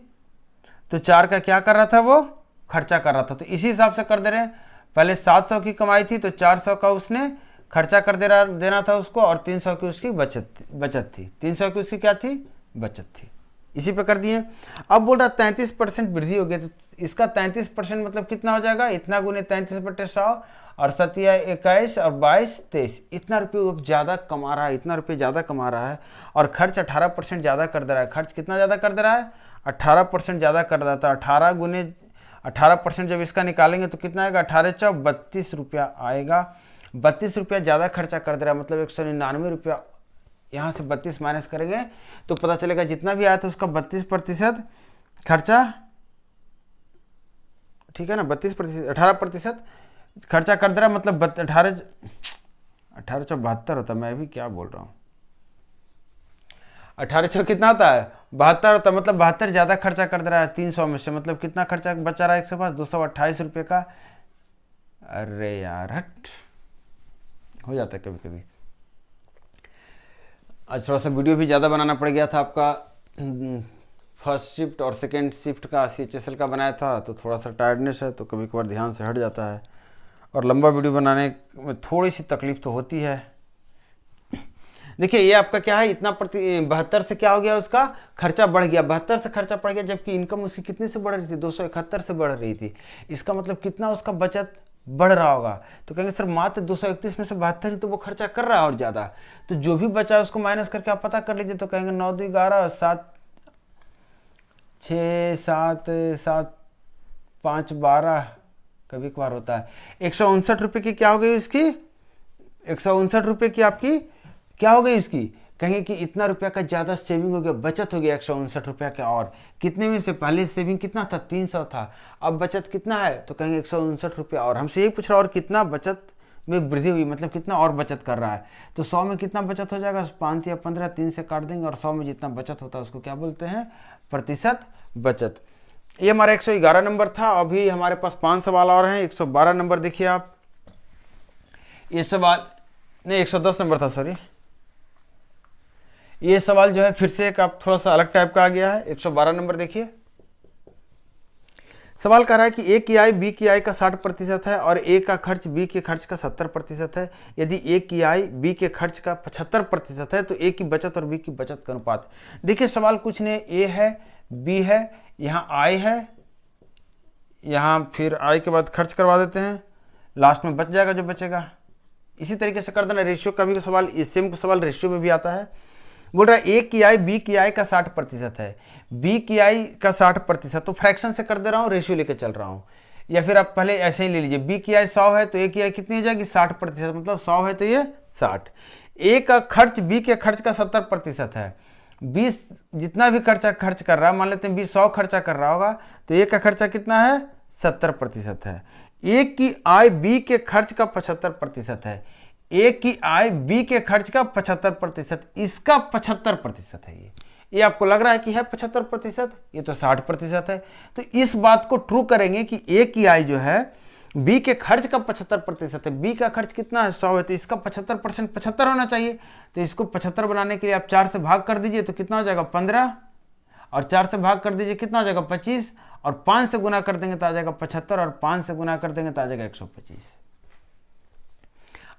Speaker 1: तो 4 का क्या कर रहा था, वो खर्चा कर रहा था। तो इसी हिसाब से कर दे रहे हैं, पहले 700 की कमाई थी तो 400 का उसने खर्चा कर देना था उसको, और 300 की उसकी बचत थी, 300 की उसकी क्या थी, बचत थी, इसी पे कर दिए। अब बोल रहा 33% वृद्धि हो गई, तो इसका 33% मतलब कितना हो जाएगा, इतना गुने 33/100 और 7 21 और 22 23, इतना रुपये वो ज़्यादा कमा रहा है, इतना रुपये ज़्यादा कमा रहा है और खर्च 18% ज़्यादा कर दे रहा है। खर्च कितना ज़्यादा कर दे रहा है, 18% ज़्यादा कर रहा था। 18 गुने 18% जब इसका निकालेंगे तो कितना आएगा, 18 चौक 32 रुपया आएगा। 32 रुपया ज़्यादा खर्चा कर दे रहा है, मतलब 199 रुपया। यहाँ से 32 माइनस करेंगे तो पता चलेगा जितना भी आया था उसका 32% खर्चा, ठीक है ना, 32%, 18% खर्चा कर दे रहा, मतलब 1872 होता, मैं भी क्या बोल रहा हूँ, 18 कितना होता है, 72 होता, मतलब 72 ज़्यादा खर्चा कर दे रहा है 300 में से, मतलब कितना खर्चा बचा रहा है 105, 228 रुपये का। अरे यार हट, हो जाता है कभी कभी। आज थोड़ा सा वीडियो भी ज़्यादा बनाना पड़ गया था, आपका फर्स्ट शिफ्ट और सेकेंड शिफ्ट का CHSL का बनाया था, तो थोड़ा सा टायर्डनेस है, तो कभी कभार ध्यान से हट जाता है, और लंबा वीडियो बनाने में थोड़ी सी तकलीफ तो होती है। देखिए ये आपका क्या है, इतना 72 से क्या हो गया, उसका खर्चा बढ़ गया, 72 से खर्चा बढ़ गया, जबकि इनकम उसकी कितने से बढ़ रही थी, 271 से बढ़ रही थी। इसका मतलब कितना उसका बचत बढ़ रहा होगा, तो कहेंगे सर मात्र 231 में से 72 ही तो वो खर्चा कर रहा है और ज़्यादा, तो जो भी बचा है उसको माइनस करके आप पता कर लीजिए। तो कहेंगे 9 2 11 7 6 7 7 5 12, कभी कभार होता है। 159 रुपये की क्या हो गई इसकी, 159 रुपये की आपकी क्या हो गई इसकी, कहेंगे कि इतना रुपया का ज़्यादा सेविंग हो गया, बचत हो गया 159 रुपया का। और कितने में से, पहले सेविंग कितना था 300 था, अब बचत कितना है, तो कहेंगे 159 रुपया। और हमसे यही पूछ रहा है और कितना बचत में वृद्धि हुई, मतलब कितना और बचत कर रहा है। तो 100 में कितना बचत हो जाएगा, 5 या 15, 3 से काट देंगे, और 100 में जितना बचत होता है उसको क्या बोलते हैं, प्रतिशत बचत। ये हमारा 111 नंबर था। अभी हमारे पास 5 सवाल और हैं। 112 नंबर देखिए आप, ये सवाल नहीं 110 नंबर था, सॉरी। ये सवाल जो है फिर से एक आप थोड़ा सा अलग टाइप का आ गया है। 112 नंबर देखिए, सवाल कह रहा है कि ए की आय बी की आय का 60% है और ए का खर्च बी के खर्च का 70% है। यदि ए की आय बी के खर्च का 75% है तो ए की बचत और बी की बचत का अनुपात। देखिए सवाल कुछ नहीं, ए है, बी है, यहाँ आय है, यहाँ फिर आय के बाद खर्च करवा देते हैं, लास्ट में बच जाएगा जो बचेगा। इसी तरीके से कर देना। रेशियो का भी सवाल, सेम सवाल रेशियो में भी आता है। बोल रहा है ए की आय बी की आय का 60% है, बी की आय का 60%, तो फ्रैक्शन से कर दे रहा हूँ, रेशियो लेके चल रहा हूँ। या फिर आप पहले ऐसे ही ले लीजिए, बी की आय 100 है तो ए की आय कितनी हो जाएगी 60%, मतलब 100 है तो ये 60। ए का खर्च बी के खर्च का 70% है, 20 जितना भी खर्च कर रहा है, मान लेते हैं 20 100 खर्चा कर रहा होगा तो ए का खर्चा कितना है 70% है। ए की आय बी के खर्च का 75% है, ए की आय बी के खर्च का 75%, इसका 75% है। ये आपको लग रहा है कि है 75%, ये तो 60% है। तो इस बात को ट्रू करेंगे कि ए की आय जो है बी के खर्च का 75% है, बी का खर्च कितना है 100 है, तो इसका 75% 75 होना चाहिए। तो इसको 75 बनाने के लिए आप 4 से भाग कर दीजिए तो कितना हो जाएगा 15, और 4 से भाग कर दीजिए कितना हो जाएगा 25, और 5 से गुना कर देंगे तो आ जाएगा 75, और 5 से गुना कर देंगे तो आ जाएगा 125।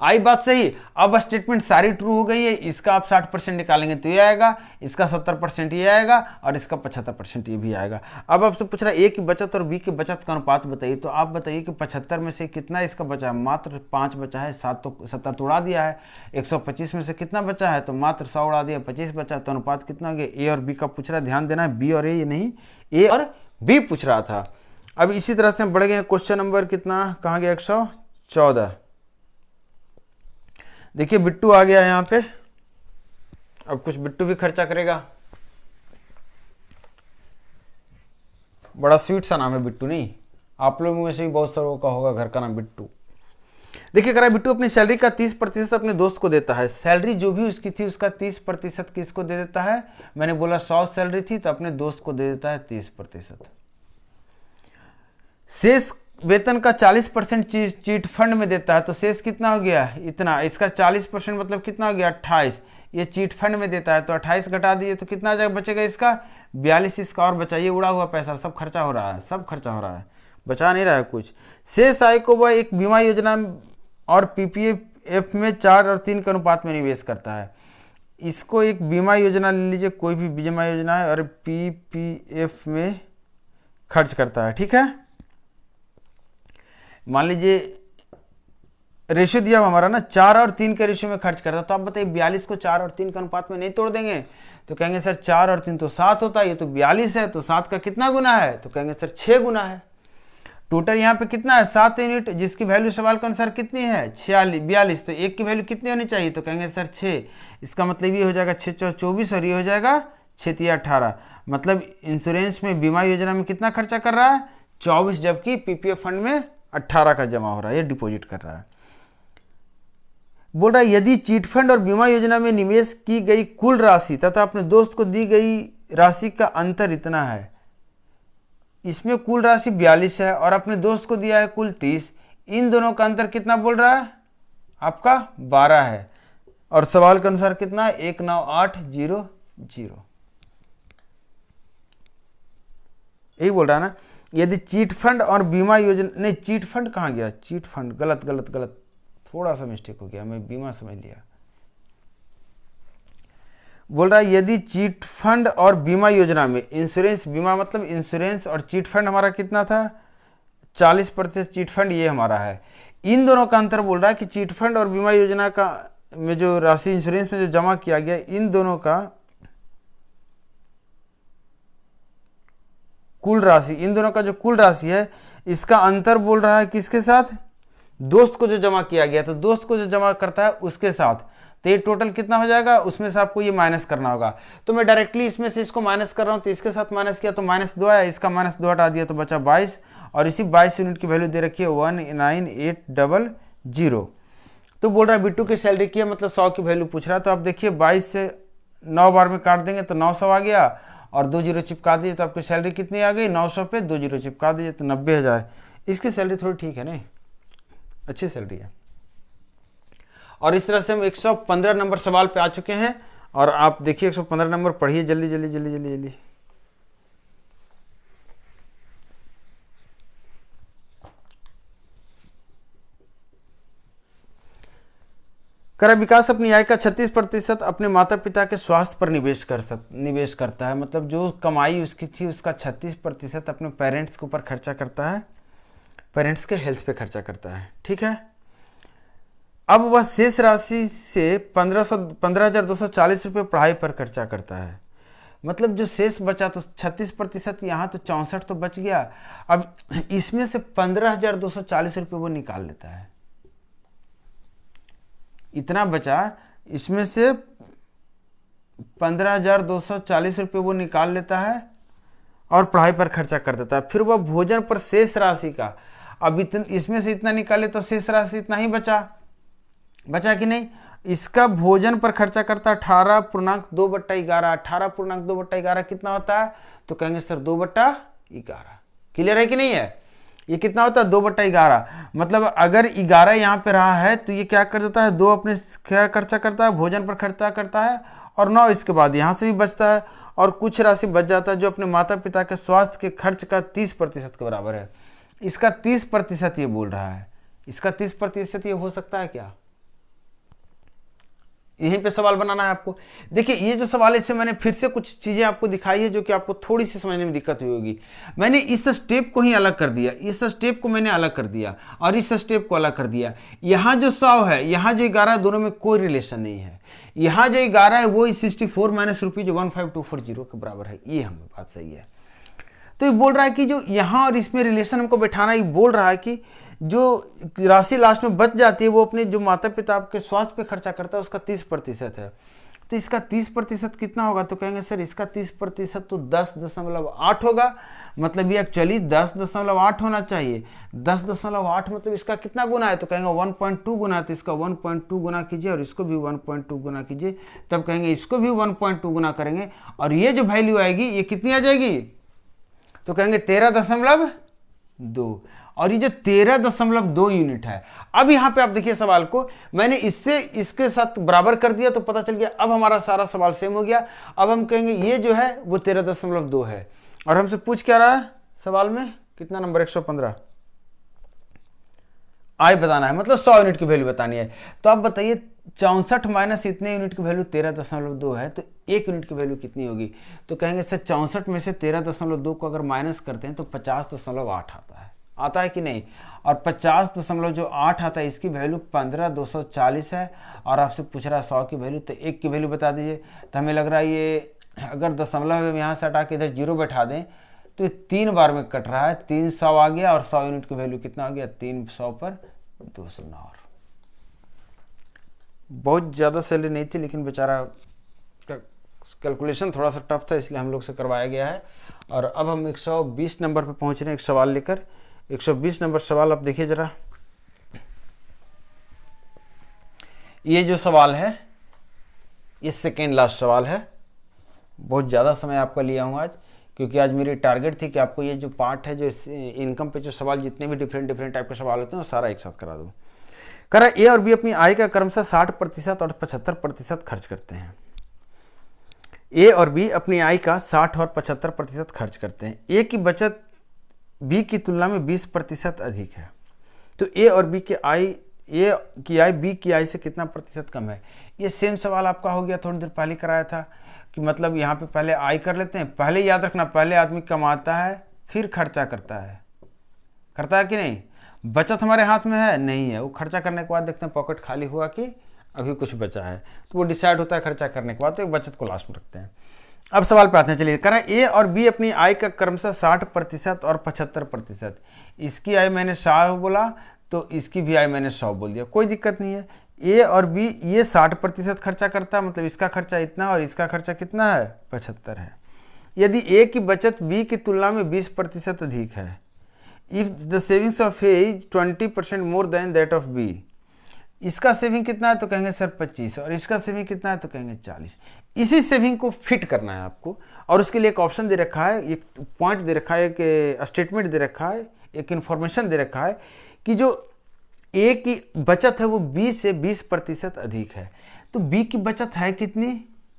Speaker 1: आई बात सही। अब स्टेटमेंट सारी ट्रू हो गई है, इसका आप 60% निकालेंगे तो ये आएगा, इसका 70% ये आएगा और इसका 75% ये भी आएगा। अब आपसे पूछ रहा है ए की बचत और बी की बचत का अनुपात बताइए, तो आप बताइए कि 75 में से कितना इसका बचा है, मात्र 5 बचा है, 70 तो उड़ा दिया है। 125 में से कितना बचा है, तो मात्र 100 उड़ा दिया, 25 बचा, तो अनुपात कितना हो गया। ए और बी का पूछ रहा है, ध्यान देना है, बी और ए नहीं, ए और बी पूछ रहा था। अब इसी तरह से हम बढ़ गए क्वेश्चन नंबर कितना, कहाँ गया, 114। देखिए बिट्टू आ गया यहाँ पे, अब कुछ बिट्टू भी खर्चा करेगा। बड़ा स्वीट सा नाम है बिट्टू, नहीं आप लोगों में से भी बहुत सारों का होगा घर का नाम बिट्टू। देखिए करा, बिट्टू अपनी सैलरी का 30% अपने दोस्त को देता है। सैलरी जो भी उसकी थी उसका 30% किसको दे देता है, मैंने बोला 100 सैलरी थी तो अपने दोस्त को दे देता है 30%। शेष वेतन का 40% चीट फंड में देता है, तो शेष कितना हो गया, इतना, इसका 40% मतलब कितना हो गया, 28, ये चीट फंड में देता है, तो 28 घटा दीजिए तो कितना जगह बचेगा, इसका 42, इसका और बचा, ये उड़ा हुआ पैसा सब खर्चा हो रहा है, सब खर्चा हो रहा है, बचा नहीं रहा है कुछ। शेष आय को वह एक बीमा योजना और पीपीएफ में 4 और 3 के अनुपात में निवेश करता है। इसको एक बीमा योजना ले लीजिए, कोई भी बीमा योजना है, और पीपीएफ में खर्च करता है, ठीक है। मान लीजिए रेशियो दिया हमारा ना 4 और 3 के रेशियो में खर्च करता है, तो आप बताइए 42 को 4 और 3 के अनुपात में नहीं तोड़ देंगे, तो कहेंगे सर 4 और 3 तो 7 होता है, ये तो 42 है, तो 7 का कितना गुना है, तो कहेंगे सर 6 गुना है। टोटल यहाँ पे कितना है, 7 यूनिट, जिसकी वैल्यू सवाल के अनुसार कितनी है, 42, तो एक की वैल्यू कितनी होनी चाहिए, तो कहेंगे सर 6, इसका मतलब ये हो जाएगा 6 × 24 और ये हो जाएगा 6 × 18, मतलब इंश्योरेंस में बीमा योजना में कितना खर्चा कर रहा है, 24, जबकि पीपीएफ फंड में 18 का जमा हो रहा है, ये डिपॉजिट कर रहा है। बोल रहा है यदि चीट फंड और बीमा योजना में निवेश की गई कुल राशि तथा अपने दोस्त को दी गई राशि का अंतर इतना है, इसमें कुल राशि 42 है और अपने दोस्त को दिया है कुल 30, इन दोनों का अंतर कितना बोल रहा है आपका 12 है, और सवाल के अनुसार कितना है 19800, यही बोल रहा है ना। यदि चीट फंड और बीमा योजना, नहीं चीट फंड कहाँ गया, चीट फंड गलत, थोड़ा सा मिस्टेक हो गया, मैं बीमा समझ लिया। बोल रहा है यदि चीट फंड और बीमा योजना में, इंश्योरेंस बीमा मतलब इंश्योरेंस, और चीट फंड हमारा कितना था 40% चीट फंड ये हमारा है, इन दोनों का अंतर बोल रहा है कि चीट फंड और बीमा योजना का में जो राशि इंश्योरेंस में जो जमा किया गया, इन दोनों का कुल राशि, इन दोनों का जो कुल राशि है इसका अंतर बोल रहा है किसके साथ, दोस्त को जो जमा किया गया, तो दोस्त को जो जमा करता है उसके साथ, तो ये टोटल कितना हो जाएगा, उसमें से आपको ये माइनस करना होगा। तो मैं डायरेक्टली इसमें से इसको माइनस कर रहा हूँ, तो इसके साथ माइनस किया तो -2 आया, इसका -2 हटा दिया तो बचा 22, और इसी 22 यूनिट की वैल्यू दे रखी है 19800। तो बोल रहा है बिट्टू की सैलरी की है, मतलब 100 की वैल्यू पूछ रहा है। तो आप देखिए 22 से 9 बार में काट देंगे तो 900 आ गया, और 2 जीरो चिपका दीजिए तो आपकी सैलरी कितनी आ गई, 900 पे 2 जीरो चिपका दीजिए तो 90000। इसकी सैलरी थोड़ी ठीक है, नहीं अच्छी सैलरी है। और इस तरह से हम 115 नंबर सवाल पे आ चुके हैं, और आप देखिए 115 नंबर पढ़िए जल्दी जल्दी जल्दी जल्दी जल्दी। करा विकास अपनी आय का 36% अपने माता पिता के स्वास्थ्य पर निवेश करता है, मतलब जो कमाई उसकी थी उसका 36% अपने पेरेंट्स के ऊपर खर्चा करता है, पेरेंट्स के हेल्थ पे खर्चा करता है, ठीक है। अब वह शेष राशि से 15,240 रुपये पढ़ाई पर खर्चा करता है, मतलब जो शेष बचा तो 36%, यहाँ तो 64 तो बच गया। अब इसमें से 15,240 रुपये वो निकाल लेता है, इतना बचा, इसमें से 15,240 रुपये वो निकाल लेता है और पढ़ाई पर खर्चा कर देता है। फिर वह भोजन पर शेष राशि का, अब इसमें से इतना निकाले तो शेष राशि इतना ही बचा कि नहीं। इसका भोजन पर खर्चा करता है 18.2/11। 18.2/11 कितना होता है, तो कहेंगे सर 2/11। क्लियर है कि नहीं है, ये कितना होता है 2/11। मतलब अगर 11 यहाँ पे रहा है तो ये क्या कर देता है, 2 अपने क्या खर्चा करता है, भोजन पर खर्चा करता है, और 9 इसके बाद यहाँ से भी बचता है, और कुछ राशि बच जाता है जो अपने माता पिता के स्वास्थ्य के खर्च का 30% के बराबर है। इसका 30% ये बोल रहा है, इसका 30% ये हो सकता है क्या, यहीं पे सवाल बनाना है आपको। देखिए ये जो सवाल है इससे मैंने फिर से कुछ चीज़ें आपको दिखाई है जो कि आपको थोड़ी सी समझने में दिक्कत हुई होगी। मैंने इस स्टेप को ही अलग कर दिया, इस स्टेप को मैंने अलग कर दिया और इस स्टेप को अलग कर दिया। यहाँ जो 100 है, यहाँ जो 11 है, दोनों में कोई रिलेशन नहीं है। यहाँ जो 11 है वो 64 माइनस रुपये जो 15240 के बराबर है। ये हमें बात सही है। तो ये बोल रहा है कि जो यहाँ और इसमें रिलेशन हमको बैठाना, ये बोल रहा है कि जो राशि लास्ट में बच जाती है वो अपने जो माता पिता के स्वास्थ्य पे खर्चा करता है उसका 30% है। तो इसका 30% कितना होगा? तो कहेंगे सर इसका 30% तो 10.8 होगा। मतलब ये एक्चुअली 10.8 होना चाहिए। 10.8 मतलब इसका कितना गुना है? तो कहेंगे 1.2 गुना है। तो इसका 1.2 गुना कीजिए और इसको भी 1.2 गुना कीजिए, तब कहेंगे इसको भी 1.2 गुना करेंगे और ये जो वैल्यू आएगी ये कितनी आ जाएगी? तो कहेंगे 13.2 और ये जो 13.2 यूनिट है। अब यहाँ पे आप देखिए सवाल को मैंने इससे इसके साथ बराबर कर दिया तो पता चल गया अब हमारा सारा सवाल सेम हो गया। अब हम कहेंगे ये जो है वो 13.2 है और हमसे पूछ क्या रहा है सवाल में? कितना नंबर? 115 आई बताना है, मतलब 100 यूनिट की वैल्यू बतानी है। तो आप बताइए 64 माइनस इतने यूनिट की वैल्यू 13.2 है तो 1 यूनिट की वैल्यू कितनी होगी? तो कहेंगे सर 64 में से 13.2 को अगर माइनस करते हैं तो 50.8 आता है कि नहीं? और 50.8 आता है, इसकी वैल्यू 15,240 है और आपसे पूछ रहा है 100 की वैल्यू, तो 1 की वैल्यू बता दीजिए। तो हमें लग रहा है ये अगर दशमलव यहाँ से हटा के इधर 0 बैठा दें तो 3 बार में कट रहा है। 300 आ गया और 100 यूनिट की वैल्यू कितना हो गया? 300 पर 209। बहुत ज़्यादा सैलरी नहीं थी लेकिन बेचारा कैलकुलेशन थोड़ा सा टफ था इसलिए हम लोग से करवाया गया है। और अब हम 120 नंबर पर पहुँच रहे हैं एक सवाल लेकर। 120 नंबर सवाल आप देखिए ज़रा। ये जो सवाल है ये सेकेंड लास्ट सवाल है। बहुत ज़्यादा समय आपका लिया हूँ आज, क्योंकि आज मेरी टारगेट थी कि आपको ये जो पार्ट है, जो इनकम पे जो सवाल जितने भी डिफरेंट टाइप के सवाल होते हैं वो सारा एक साथ करा दूँ। करा ए और बी अपनी आय का क्रमशः 60% और 75% खर्च करते हैं। ए और बी अपनी आय का 60 और 75% खर्च करते हैं। ए की बचत बी की तुलना में 20% अधिक है। तो ए और बी की आय, ए की आय बी की आय से कितना प्रतिशत कम है? ये सेम सवाल आपका हो गया, थोड़ी देर पहले कराया था कि मतलब यहाँ पे पहले आय कर लेते हैं। पहले याद रखना, पहले आदमी कमाता है फिर खर्चा करता है कि नहीं? बचत हमारे हाथ में है नहीं है, वो खर्चा करने के बाद देखते हैं पॉकेट खाली हुआ कि अभी कुछ बचा है, तो वो डिसाइड होता है खर्चा करने के बाद, तो एक बचत को लास्ट में रखते हैं। अब सवाल पे आते हैं, चलिए करें ए और बी अपनी आय का क्रमशः 60% और 75%। इसकी आय मैंने 100 बोला तो इसकी भी आय मैंने 100 बोल दिया, कोई दिक्कत नहीं है। ए और बी ये 60% खर्चा करता है, मतलब इसका खर्चा इतना और इसका खर्चा कितना है? 75 है। यदि ए की बचत बी की तुलना में 20% अधिक है, if the savings of A is 20% more than that of B, इसका सेविंग कितना है? तो कहेंगे सर 25, और इसका सेविंग कितना है? तो कहेंगे 40। इसी सेविंग को फिट करना है आपको, और उसके लिए एक ऑप्शन दे रखा है, एक पॉइंट दे रखा है, एक स्टेटमेंट दे रखा है, एक इन्फॉर्मेशन दे रखा है कि जो ए की बचत है वो बी से 20% अधिक है। तो बी की बचत है कितनी?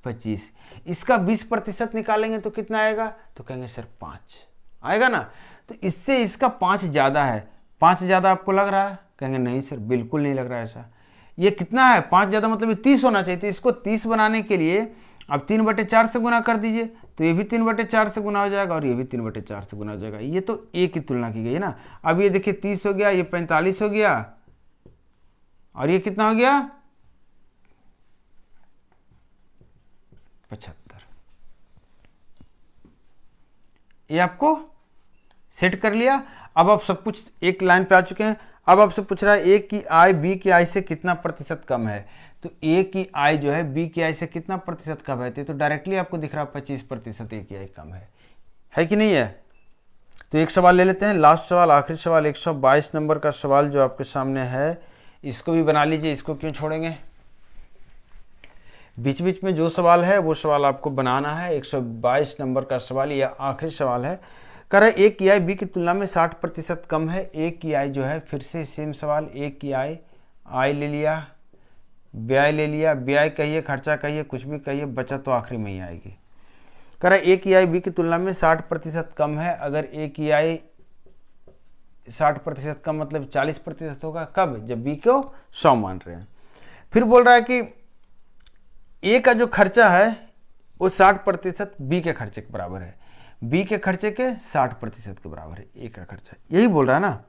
Speaker 1: 25। इसका 20% निकालेंगे तो कितना आएगा? तो कहेंगे सर 5 आएगा ना। तो इससे इसका 5 ज़्यादा है। 5 ज़्यादा आपको लग रहा है? कहेंगे नहीं सर बिल्कुल नहीं लग रहा है ऐसा। ये कितना है? 5 ज़्यादा मतलब ये 30 होना चाहिए। तो इसको 30 बनाने के लिए अब 3/4 से गुना कर दीजिए, तो ये भी 3/4 से गुना हो जाएगा और ये भी 3/4 से गुना हो जाएगा। ये तो ए की तुलना की गई है ना। अब ये देखिए 30 हो गया, ये 45 हो गया और ये कितना हो गया? 75। ये आपको सेट कर लिया। अब आप सब कुछ एक लाइन पे आ चुके हैं। अब आपसे पूछ रहा है ए की आय बी की आय से कितना प्रतिशत कम है। तो ए की आय जो है बी की आय से कितना प्रतिशत कम है? तो डायरेक्टली आपको दिख रहा है 25% ए की आय कम है कि नहीं है? तो एक सवाल ले लेते हैं, लास्ट सवाल, आखिरी सवाल, 122 नंबर का सवाल जो आपके सामने है, इसको भी बना लीजिए, इसको क्यों छोड़ेंगे। बीच बीच में जो सवाल है वो सवाल आपको बनाना है। 122 नंबर का सवाल, यह आखिरी सवाल है। कह रहा है ए की आय बी की तुलना में 60% कम है। ए की आय जो है, फिर से सेम सवाल, ए की आय ले लिया, व्यय ले लिया, व्यय कहिए, खर्चा कहिए, कुछ भी कहिए, बचत तो आखिरी में ही आएगी। कह रहा है ए की आय बी की तुलना में 60% कम है। अगर ए की आय 60% कम मतलब 40% होगा, कब? जब बी को 100 मान रहे हैं। फिर बोल रहा है कि ए का जो खर्चा है वो 60% बी के खर्चे के बराबर है, बी के खर्चे के 60% के बराबर है ए का खर्चा, यही बोल रहा है ना।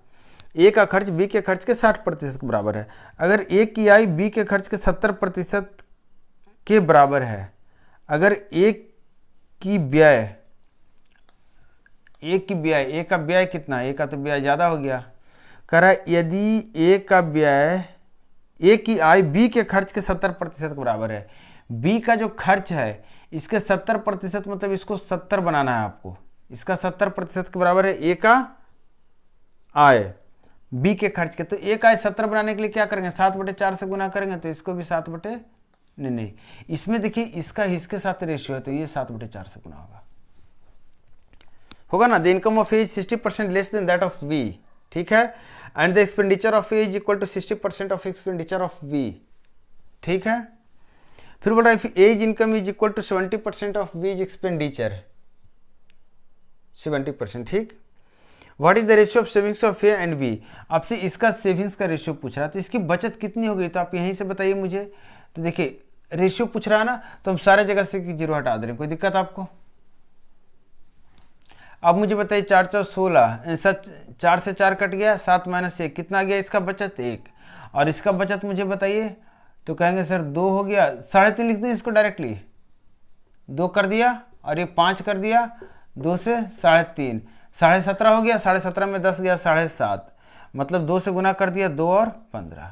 Speaker 1: ए का खर्च बी के खर्च के 60% के बराबर है। अगर ए की आय बी के खर्च के 70% के बराबर है, अगर ए की व्यय, ए का व्यय कितना है, ए का तो व्यय ज़्यादा हो गया, कह रहा है यदि ए का व्यय, ए की आय बी के खर्च के 70% के बराबर है, बी का जो खर्च है इसके 70% मतलब इसको 70 बनाना है आपको, इसका 70% के बराबर है ए का आय बी के खर्च के। तो ए का आय 70 बनाने के लिए क्या करेंगे, 7/4 से गुना करेंगे, तो इसको भी 7 नहीं, इसमें देखिए इसका इसके साथ रेशियो है तो ये 7/4 से गुना होगा ना। The income of A is 60% less than that of B, ठीक है, and the expenditure of A is equal to 60% of expenditure of B, ठीक है। फिर बोल रहा है A is income is equal to 70% of B is expenditure, 70%, ठीक। What is the ratio of savings of A and B, आपसे इसका savings का रेशियो पूछ रहा है, तो इसकी बचत कितनी हो गई तो आप यहीं से बताइए मुझे। तो देखिए रेशियो पूछ रहा है ना, तो हम सारे जगह से 0 हटा दे रहे हैं, कोई दिक्कत आपको। अब मुझे बताइए 4 4 16, 4 से 4 कट गया, 7 - 1 कितना आ गया इसका बचत 1, और इसका बचत मुझे बताइए, तो कहेंगे सर 2 हो गया, 3.5 लिख दूँ इसको डायरेक्टली, 2 कर दिया और ये 5 कर दिया, 2 से 3.5, 17.5 हो गया, 17.5 में 10 गया 7.5, मतलब 2 से गुना कर दिया, 2 और 15,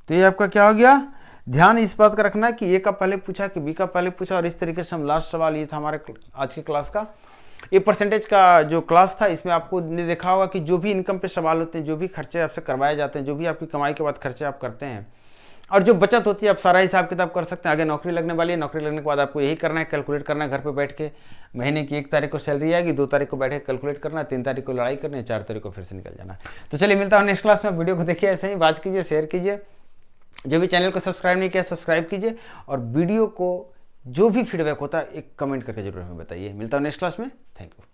Speaker 1: तो ये आपका क्या हो गया। ध्यान इस बात का रखना कि ए का पहले पूछा कि बी का पहले पूछा, और इस तरीके से हम लास्ट सवाल, ये था हमारे आज की क्लास का। ये परसेंटेज का जो क्लास था इसमें आपको देखा होगा कि जो भी इनकम पे सवाल होते हैं, जो भी खर्चे आपसे करवाए जाते हैं, जो भी आपकी कमाई के बाद खर्चे आप करते हैं और जो बचत होती है, आप सारा हिसाब किताब कर सकते हैं। आगे नौकरी लगने वाली है, नौकरी लगने के बाद आपको यही करना है, कैलकुलेट करना है घर पे बैठ के। महीने की 1 तारीख को सैलरी आएगी, 2 तारीख को बैठ के कैलकुलेट करना है, 3 तारीख को लड़ाई करनी है, 4 तारीख को फिर से निकल जाना है। तो चलिए मिलता हूँ नेक्स्ट क्लास में। वीडियो को देखिए, ऐसे ही बात कीजिए, शेयर कीजिए, जो भी चैनल को सब्सक्राइब नहीं किया सब्सक्राइब कीजिए, और वीडियो को जो भी फीडबैक होता है एक कमेंट करके जरूर हमें बताइए। मिलता हूँ नेक्स्ट क्लास में, थैंक यू।